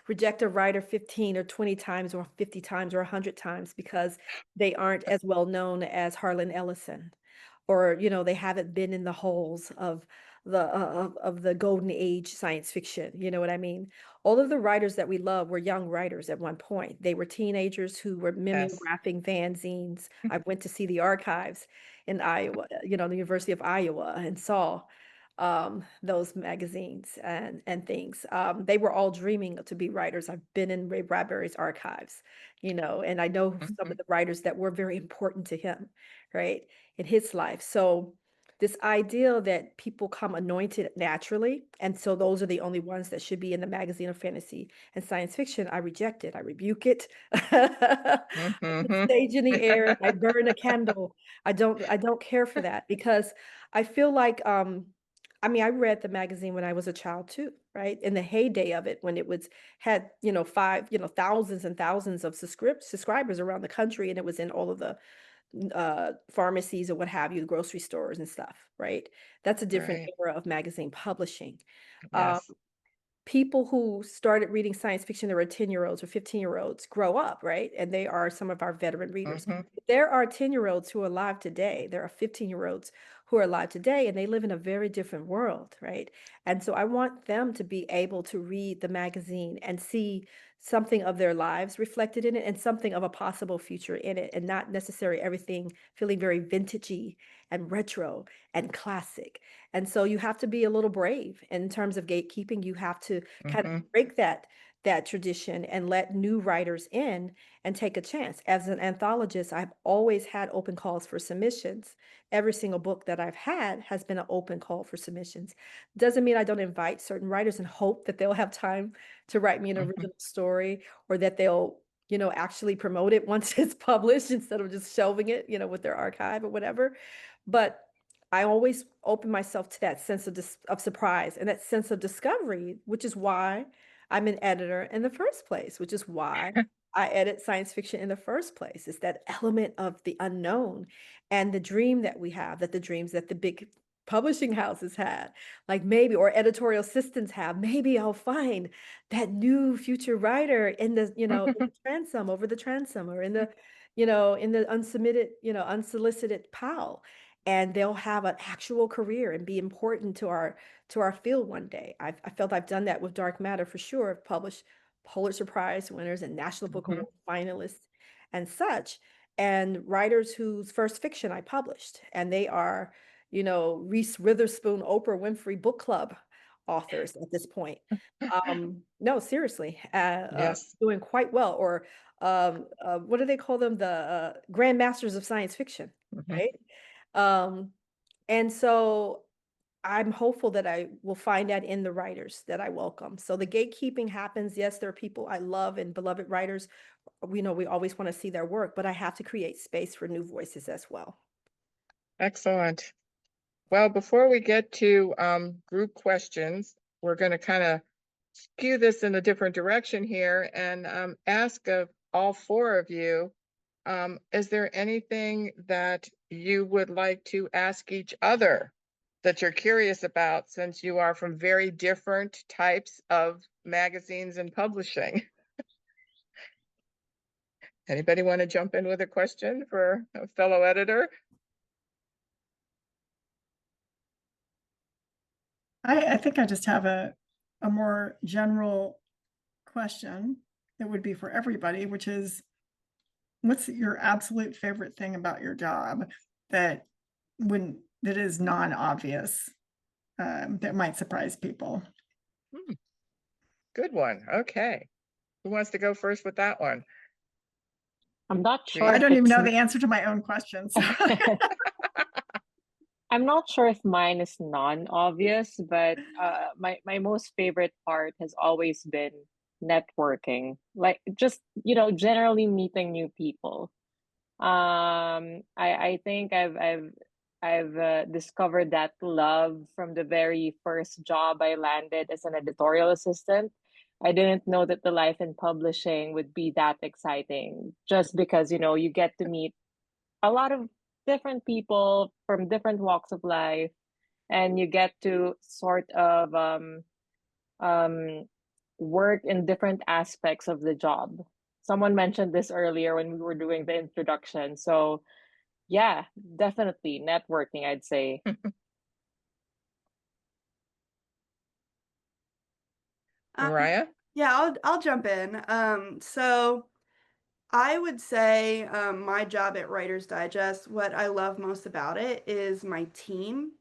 reject a writer 15 or 20 times or 50 times or 100 times because they aren't as well known as Harlan Ellison, or they haven't been in the holes of the golden age science fiction. You know what I mean? All of the writers that we love were young writers at one point. They were teenagers who were Yes. mimeographing fanzines. I went to see the archives in Iowa, the University of Iowa, and saw those magazines and things. They were all dreaming to be writers. I've been in Ray Bradbury's archives, and I know some of Mhm. the writers that were very important to him, right, in his life. So this idea that people come anointed naturally, and so those are the only ones that should be in the magazine of fantasy and science fiction, I reject it. I rebuke it. I put Mhm. sage in the air. I burn a candle. I don't care for that because I feel like I read the magazine when I was a child too, right? In the heyday of it, when it was had, thousands and thousands of subscribers around the country, and it was in all of the pharmacies or what have you, the grocery stores and stuff, right? That's a different Right. era of magazine publishing. Um, Yes. People who started reading science fiction, there were 10-year-olds or 15-year-olds grow up, right? And they are some of our veteran readers. Mhm. There are 10-year-olds who are alive today. There are 15-year-olds who are alive today, and they live in a very different world, right? And so I want them to be able to read the magazine and see something of their lives reflected in it and something of a possible future in it, and not necessarily everything feeling very vintagey and retro and classic. And so you have to be a little brave in terms of gatekeeping. You have to kind of Mhm. break that tradition and let new writers in and take a chance. As an anthologist, I've always had open calls for submissions. Every single book that I've had has been an open call for submissions. Doesn't mean I don't invite certain writers and hope that they'll have time to write me an Mhm. original story, or that they'll actually promote it once it's published instead of just shelving it, with their archive or whatever. But I always open myself to that sense of surprise and that sense of discovery, which is why I'm an editor in the first place, which is why I edit science fiction in the first place. It's that element of the unknown and the dream that we have, that the dreams that the big publishing houses had, like maybe, or editorial assistants have, maybe I'll find that new future writer in the, in the transom, over the transom, or in the, in the unsubmitted, unsolicited pile, and they'll have an actual career and be important to our field one day. I felt I've done that with Dark Matter for sure. I've published Pulitzer Prize winners and National Book Mhm. Award finalists and such, and writers whose first fiction I published, and they are, Reese Witherspoon, Oprah Winfrey Book Club authors at this point. No, seriously, Yes. doing quite well. Or what do they call them? The Grandmasters of Science Fiction, Mhm. right? Um, and so I'm hopeful that I will find that in the writers that I welcome. So the gatekeeping happens. Yes, there are people I love and beloved writers. We know we always want to see their work, but I have to create space for new voices as well. Excellent. Well, before we get to group questions, we're going to kind of skew this in a different direction here and ask of all four of you, is there anything that you would like to ask each other that you're curious about, since you are from very different types of magazines and publishing. Anybody want to jump in with a question for a fellow editor? I think I just have a more general question that would be for everybody, which is, what's your absolute favorite thing about your job that is non-obvious, that might surprise people? Good one. Okay. Who wants to go first with that one? I'm not sure. I if don't even it's know the answer to my own questions. I'm not sure if mine is non-obvious, but my most favorite part has always been networking. Like just, generally meeting new people. I think I've discovered that love from the very first job I landed as an editorial assistant. I didn't know that the life in publishing would be that exciting, just because, you get to meet a lot of different people from different walks of life, and you get to sort of um, work in different aspects of the job. Someone mentioned this earlier when we were doing the introduction. So yeah, definitely networking, I'd say. Moriah? Yeah, I'll jump in. So I would say my job at Writer's Digest, what I love most about it is my team.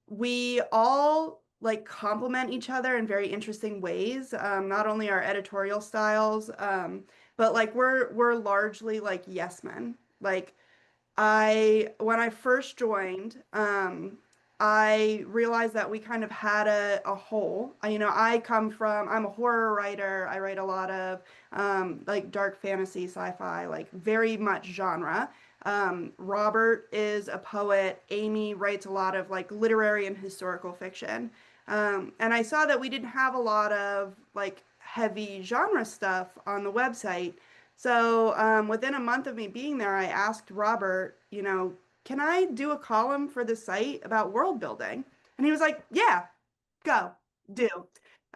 We all like complement each other in very interesting ways. Not only our editorial styles, but like we're largely like yes men. Like when I first joined, I realized that we kind of had a hole. I'm a horror writer. I write a lot of like dark fantasy, sci-fi, like very much genre. Robert is a poet. Amy writes a lot of like literary and historical fiction. And I saw that we didn't have a lot of like heavy genre stuff on the website. So within a month of me being there, I asked Robert, can I do a column for the site about world building? And he was like, yeah, go, do.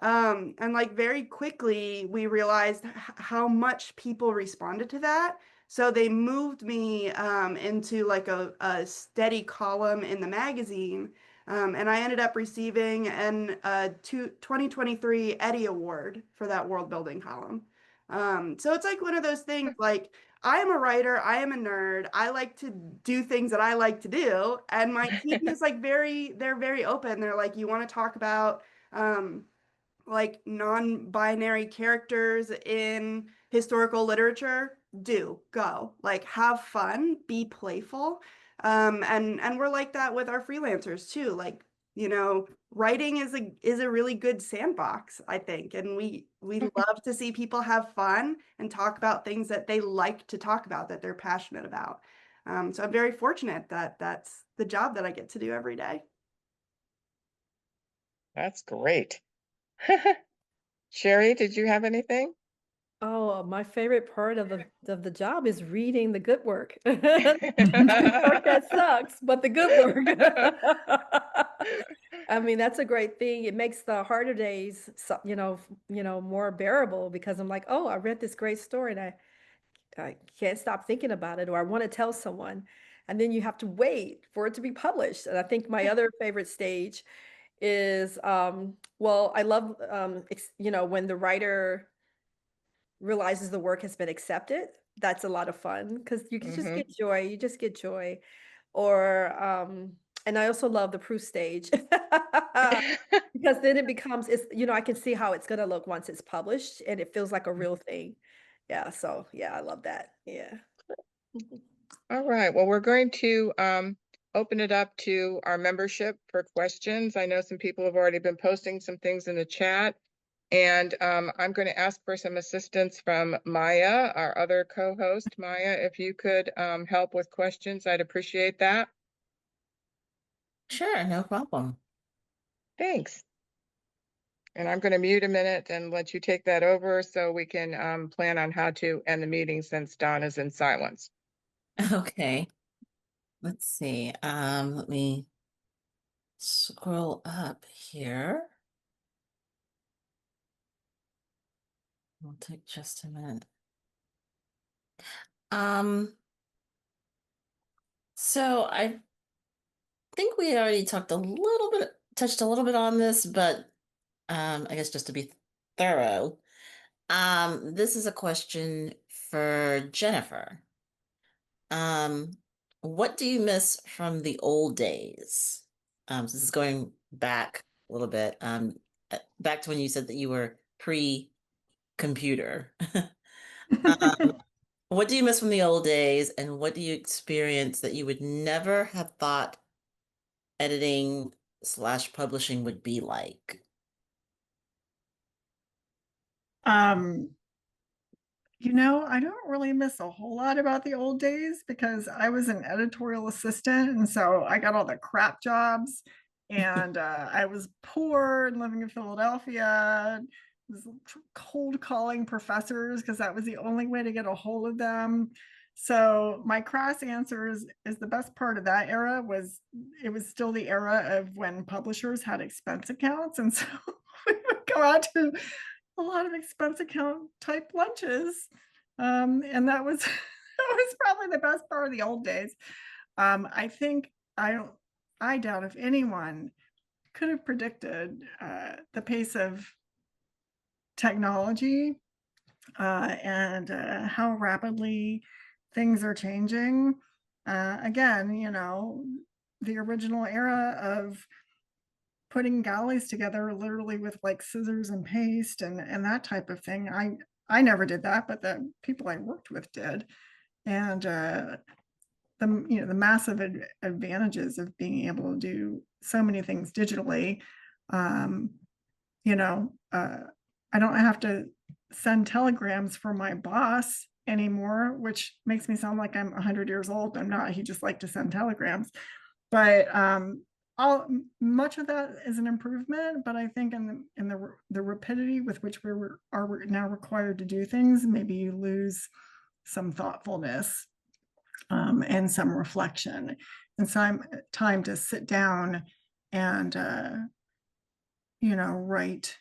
And like very quickly, we realized how much people responded to that. So they moved me into like a steady column in the magazine. And I ended up receiving an 2023 Eddie Award for that world building column. So it's like one of those things like I am a writer, I am a nerd, I like to do things that I like to do. And my team is like they're very open. They're like, you want to talk about like non-binary characters in historical literature? Go. Like have fun, be playful. And we're like that with our freelancers too. Like, writing is a really good sandbox, I think. And we love to see people have fun and talk about things that they like to talk about, that they're passionate about. So I'm very fortunate that that's the job that I get to do every day. That's great. Sheree, did you have anything? Oh, my favorite part of the job is reading the good work. The work that sucks, but the good work. I mean, that's a great thing. It makes the harder days, more bearable, because I'm like, oh, I read this great story and I can't stop thinking about it, or I want to tell someone. And then you have to wait for it to be published. And I think my other favorite stage is, well, I love, when the writer realizes the work has been accepted. That's a lot of fun because you can just get joy. You just get joy. Or, and I also love the proof stage because then it becomes, I can see how it's going to look once it's published and it feels like a real thing. Yeah. So yeah, I love that. Yeah. All right. Well, we're going to open it up to our membership for questions. I know some people have already been posting some things in the chat. And I'm going to ask for some assistance from Maya, our other co-host. Maya, if you could help with questions, I'd appreciate that. Sure, no problem. Thanks. And I'm going to mute a minute and let you take that over so we can plan on how to end the meeting since Don is in silence. Okay. Let's see. Let me scroll up here. It'll take just a minute. So I think we already touched a little bit on this, but I guess just to be thorough, this is a question for Jennifer. What do you miss from the old days? So this is going back a little bit, back to when you said that you were pre-computer. What do you miss from the old days, and what do you experience that you would never have thought editing / publishing would be like? I don't really miss a whole lot about the old days because I was an editorial assistant. And so I got all the crap jobs and I was poor and living in Philadelphia. Was cold calling professors because that was the only way to get a hold of them. So my crass answer is the best part of that era was it was still the era of when publishers had expense accounts. And so we would go out to a lot of expense account type lunches. And that was that was probably the best part of the old days. I think I doubt if anyone could have predicted the pace of technology and how rapidly things are changing. Again, the original era of putting galleys together literally with like scissors and paste and that type of thing. I never did that, but the people I worked with did. And the massive advantages of being able to do so many things digitally. I don't have to send telegrams for my boss anymore, which makes me sound like I'm 100 years old. I'm not. He just liked to send telegrams. But much of that is an improvement, but I think in the rapidity with which we are now required to do things, maybe you lose some thoughtfulness and some reflection, and some time to sit down and write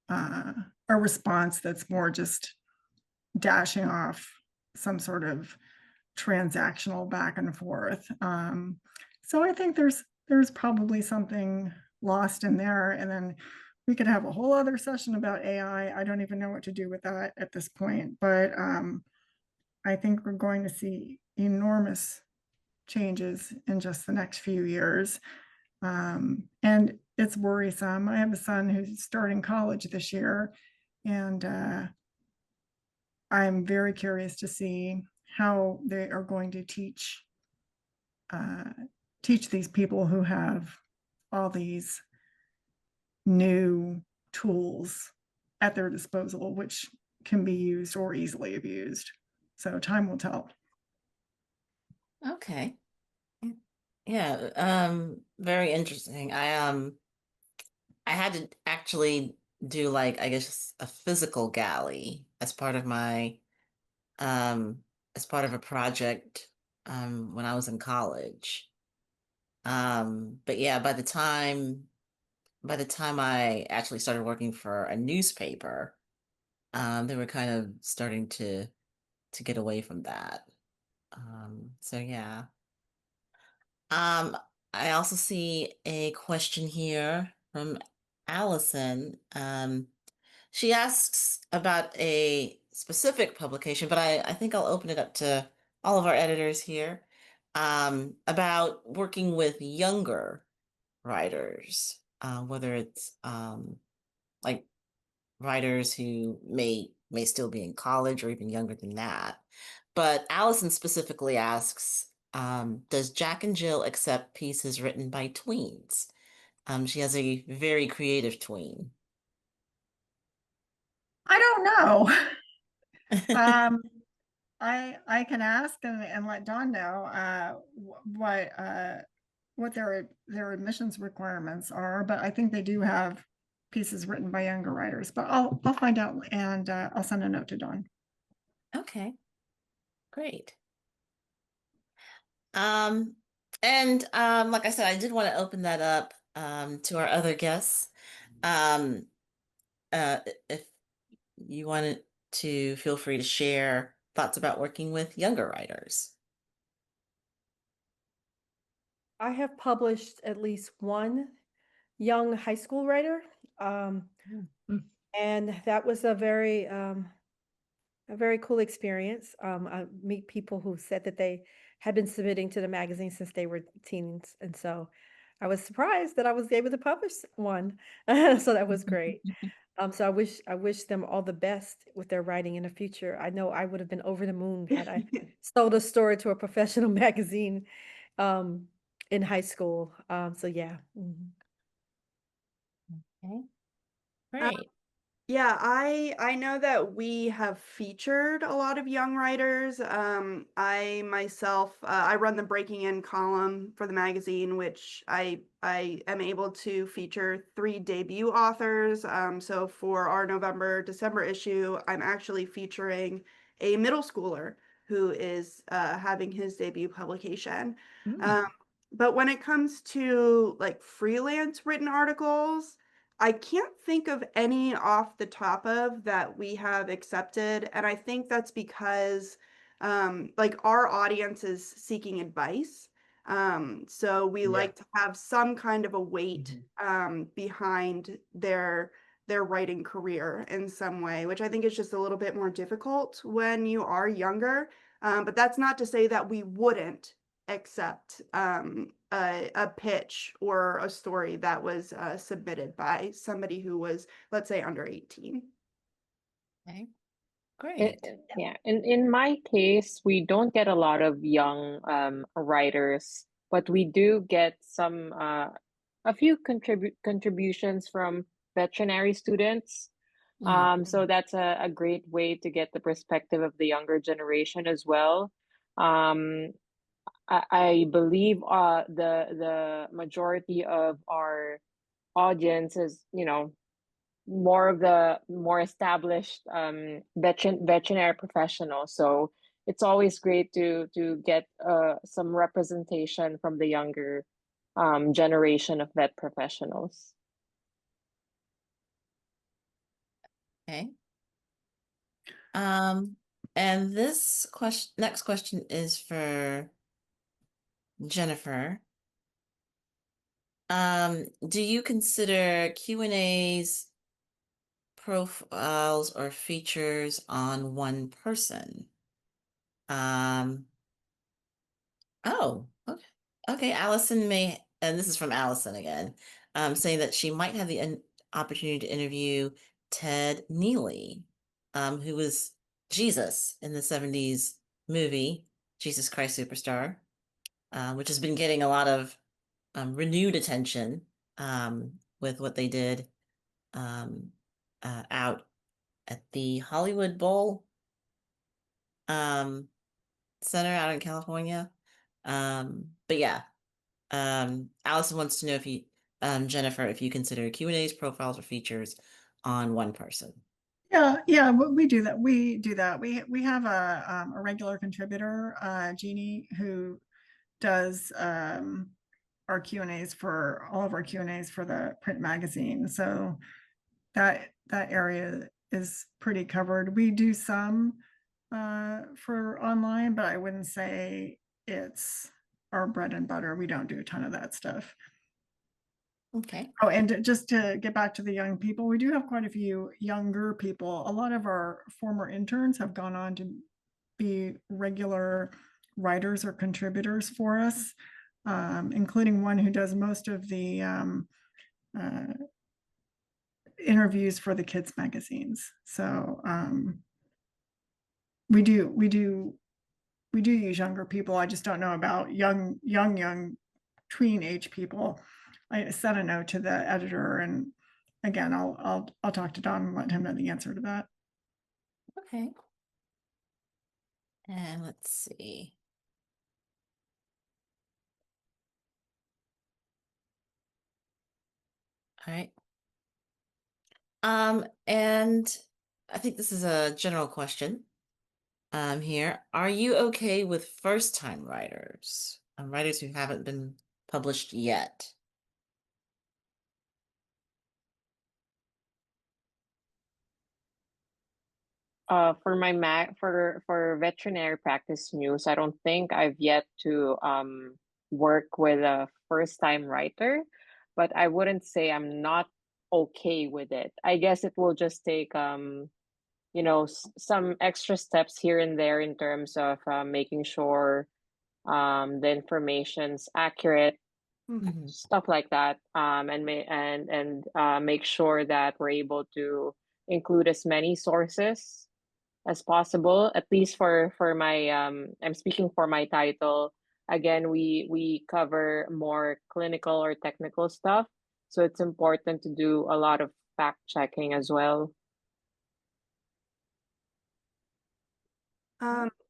a response that's more just dashing off some sort of transactional back and forth. So I think there's probably something lost in there. And then we could have a whole other session about AI. I don't even know what to do with that at this point, but I think we're going to see enormous changes in just the next few years. And it's worrisome. I have a son who's starting college this year, and I'm very curious to see how they are going to teach these people who have all these new tools at their disposal, which can be used or easily abused. So time will tell. Okay. Yeah, very interesting. I had to actually do like, I guess, a physical galley as part of my as part of a project when I was in college. But yeah, by the time I actually started working for a newspaper, they were kind of starting to get away from that. So yeah. I also see a question here from Allison. She asks about a specific publication, but I think I'll open it up to all of our editors here, about working with younger writers, whether it's like writers who may still be in college or even younger than that. But Allison specifically asks, does Jack and Jill accept pieces written by tweens? She has a very creative tween. I don't know. I can ask and let Dawn know what their admissions requirements are, but I think they do have pieces written by younger writers. But I'll find out and I'll send a note to Dawn. Okay, great. And And like I said, I did want to open that up to our other guests. Um, if you wanted to, feel free to share thoughts about working with younger writers. I have published at least one young high school writer, and that was a very cool experience. I meet people who said that they had been submitting to the magazine since they were teens, and so I was surprised that I was able to publish one. So that was great. So I wish them all the best with their writing in the future. I know I would have been over the moon had I sold a story to a professional magazine um, in high school. So yeah. Mhm. Okay, great. Yeah, I know that we have featured a lot of young writers. I myself, I run the Breaking In column for the magazine, which I am able to feature 3 debut authors. So for our November December issue, I'm actually featuring a middle schooler who is having his debut publication. Um, but when it comes to like freelance written articles, I can't think of any off the top of that we have accepted, and I think that's because like our audience is seeking advice. So we like to have some kind of a weight behind their writing career in some way, which I think is just a little bit more difficult when you are younger. But that's not to say that we wouldn't accept a pitch or a story that was submitted by somebody who was, let's say, under 18. Okay, great. Yeah, in my case, we don't get a lot of young writers, but we do get some a few contributions from veterinary students. So that's a great way to get the perspective of the younger generation as well. Um, I believe the majority of our audience is, more of the more established veterinary professionals. So it's always great to get some representation from the younger generation of vet professionals. Okay. And this next question is for Jennifer. Do you consider Q&As, profiles, or features on one person? Oh, okay. Okay, Allison may, and this is from Allison again, saying that she might have the opportunity to interview Ted Neely, who was Jesus in the 70s movie, Jesus Christ Superstar, which has been getting a lot of renewed attention with what they did out at the Hollywood Bowl Center out in California. But yeah, Allison wants to know if you, Jennifer, if you consider Q&As, profiles, or features on one person. Yeah, we do that. We do that. We have a regular contributor, Jeannie, who does our Q&As for all of our Q&As for the print magazine. So that area is pretty covered. We do some for online, but I wouldn't say it's our bread and butter. We don't do a ton of that stuff. Okay. Oh, and just to get back to the young people, we do have quite a few younger people. A lot of our former interns have gone on to be regular writers or contributors for us, including one who does most of the interviews for the kids magazines. So we do use younger people. I just don't know about young tween age people. I sent a note to the editor, and again, I'll talk to Don and let him know the answer to that. Okay. And let's see. All right. And I think this is a general question here. Are you okay with first-time writers? writers who haven't been published yet? For my for veterinary practice news, I don't think I've yet to work with a first time writer, but I wouldn't say I'm not okay with it. I guess it will just take you know, some extra steps here and there in terms of making sure the information's accurate, Mhm. stuff like that, and make sure that we're able to include as many sources as possible, at least for my I'm speaking for my title. Again, we cover more clinical or technical stuff, so it's important to do a lot of fact checking as well.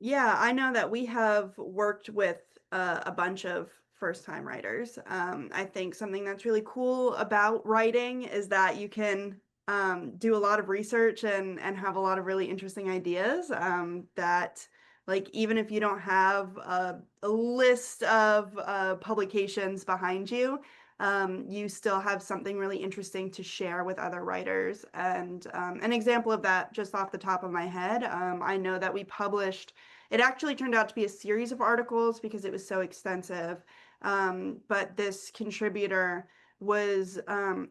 Yeah, I know that we have worked with a bunch of first-time writers. I think something that's really cool about writing is that you can do a lot of research and have a lot of really interesting ideas that like even if you don't have a list of publications behind you, you still have something really interesting to share with other writers. And an example of that, just off the top of my head, I know that we published, it actually turned out to be a series of articles because it was so extensive. But this contributor was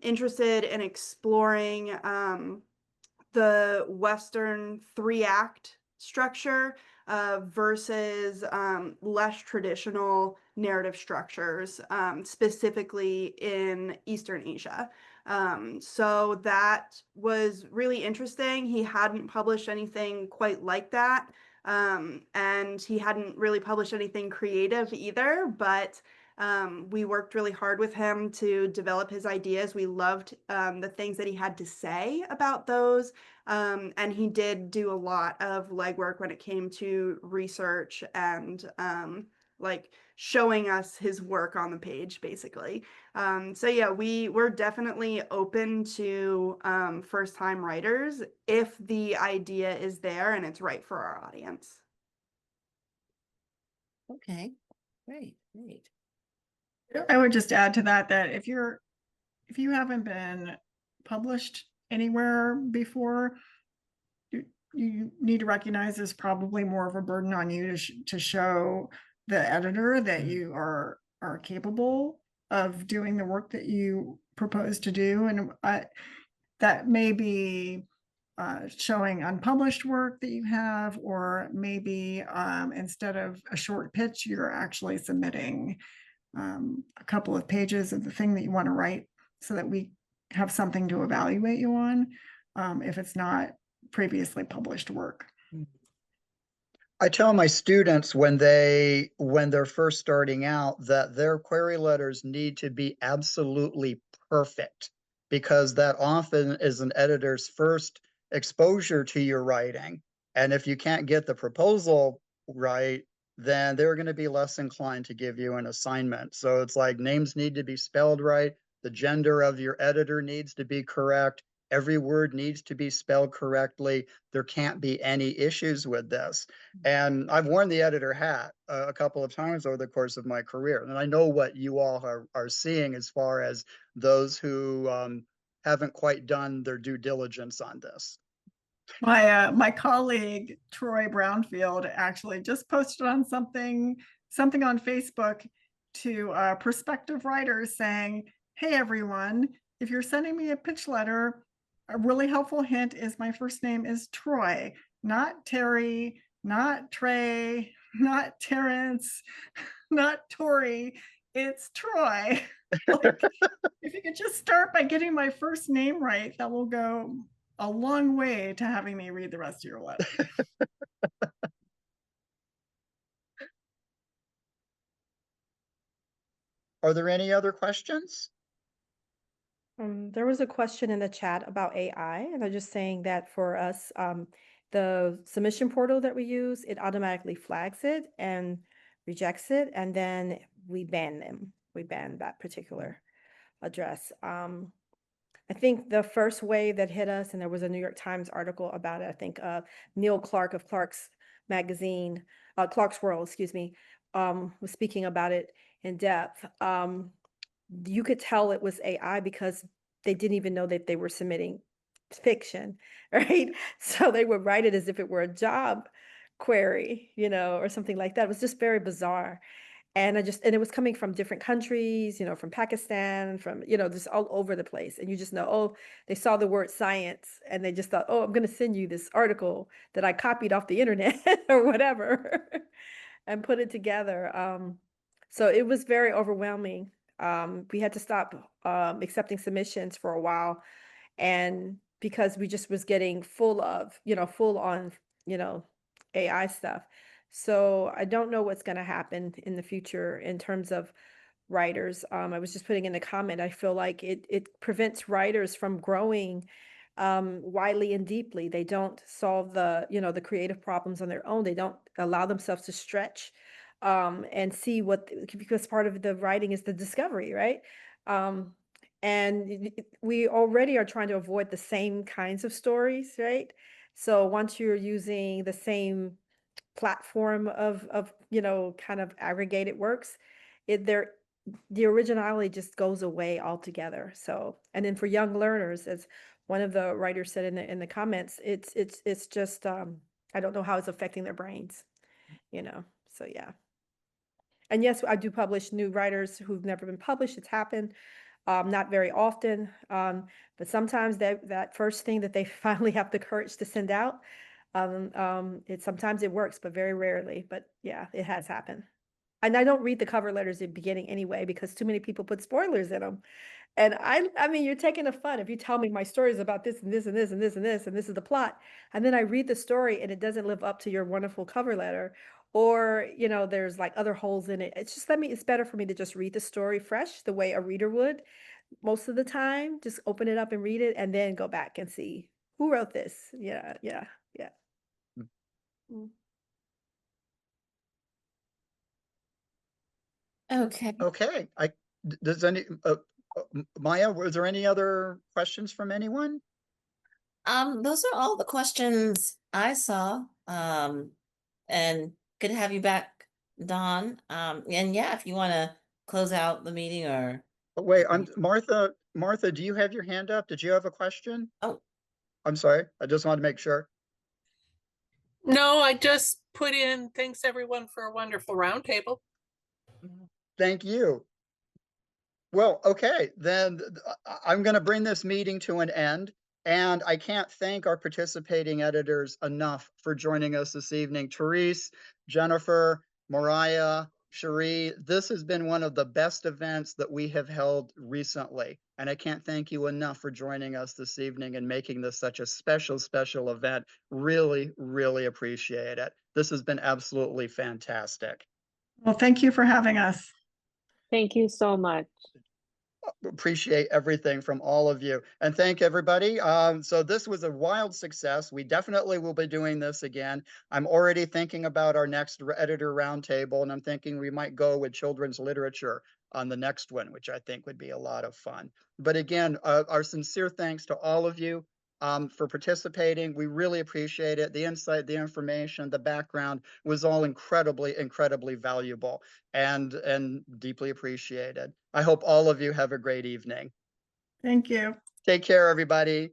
interested in exploring the Western three-act structure versus less traditional narrative structures, specifically in Eastern Asia. So that was really interesting. He hadn't published anything quite like that. And he hadn't really published anything creative either, but we worked really hard with him to develop his ideas. We loved the things that he had to say about those. And he did do a lot of legwork when it came to research and like showing us his work on the page, basically. So yeah, we're definitely open to first-time writers if the idea is there and it's right for our audience. Okay, great, great. I would just add to that that if you haven't been published anywhere before, you need to recognize there's probably more of a burden on you to show the editor that you are capable of doing the work that you propose to do, and that may be showing unpublished work that you have, or maybe instead of a short pitch, you're actually submitting a couple of pages of the thing that you want to write so that we have something to evaluate you on if it's not previously published work. I tell my students when they're first starting out that their query letters need to be absolutely perfect, because that often is an editor's first exposure to your writing. And if you can't get the proposal right, then they're going to be less inclined to give you an assignment. So it's like names need to be spelled right. The gender of your editor needs to be correct. Every word needs to be spelled correctly. There can't be any issues with this. And I've worn the editor hat a couple of times over the course of my career. And I know what you all are seeing as far as those who haven't quite done their due diligence on this. My colleague Troy Brownfield actually just posted on something on Facebook to prospective writers saying, "Hey everyone, if you're sending me a pitch letter, a really helpful hint is my first name is Troy, not Terry, not Trey, not Terrence, not Tori. It's Troy." Like, if you could just start by getting my first name right, that will go a long way to having me read the rest of your letter. Are there any other questions? There was a question in the chat about AI, and I'm just saying that for us, the submission portal that we use, it automatically flags it and rejects it, and then we ban them. We ban that particular address. I think the first wave that hit us, and there was a New York Times article about it, I think Neil Clark of Clark's magazine, Clark's World, excuse me, was speaking about it in depth. You could tell it was AI because they didn't even know that they were submitting fiction, right? So they would write it as if it were a job query, or something like that. It was just very bizarre. And it was coming from different countries, from Pakistan, from, just all over the place. And you just know, oh, they saw the word science and they just thought, oh, I'm going to send you this article that I copied off the internet or whatever and put it together. So it was very overwhelming. We had to stop accepting submissions for a while, and because we just was getting full on, AI stuff. So I don't know what's going to happen in the future in terms of writers. I was just putting in a comment, I feel like it prevents writers from growing widely and deeply. They don't solve the creative problems on their own. They don't allow themselves to stretch and see because part of the writing is the discovery, right? And we already are trying to avoid the same kinds of stories, right? So once you're using the same platform of kind of aggregated works, the originality just goes away altogether. So, and then for young learners, as one of the writers said in the comments, it's just I don't know how it's affecting their brains, so yeah. And yes, I do publish new writers who've never been published. It's happened, not very often, but sometimes that first thing that they finally have the courage to send out, sometimes it works, but very rarely. But yeah, it has happened. And I don't read the cover letters at the beginning anyway, because too many people put spoilers in them. And I mean, you're taking the fun if you tell me my story is about this and this and this and this and this, and this is the plot. And then I read the story and it doesn't live up to your wonderful cover letter, or, there's like other holes in it. It's better for me to just read the story fresh the way a reader would most of the time. Just open it up and read it and then go back and see who wrote this. Yeah. Mm. Okay. Okay. Maya, was there any other questions from anyone? Those are all the questions I saw. And good to have you back, Dawn. And yeah, if you want to close out the meeting or. Oh, wait, Martha, do you have your hand up? Did you have a question? Oh. I'm sorry. I just wanted to make sure. No, I just put in thanks everyone for a wonderful roundtable. Thank you. Well, okay, then I'm going to bring this meeting to an end, and I can't thank our participating editors enough for joining us this evening. Therese, Jennifer, Moriah, Sheree, this has been one of the best events that we have held recently, and I can't thank you enough for joining us this evening and making this such a special, special event. Really, really appreciate it. This has been absolutely fantastic. Well, thank you for having us. Thank you so much. Appreciate everything from all of you, and thank everybody. So this was a wild success. We definitely will be doing this again. I'm already thinking about our next editor roundtable, and I'm thinking we might go with children's literature on the next one, which I think would be a lot of fun. But again, our sincere thanks to all of you for participating. We really appreciate it. The insight, the information, the background was all incredibly, incredibly valuable and deeply appreciated. I hope all of you have a great evening. Thank you. Take care, everybody.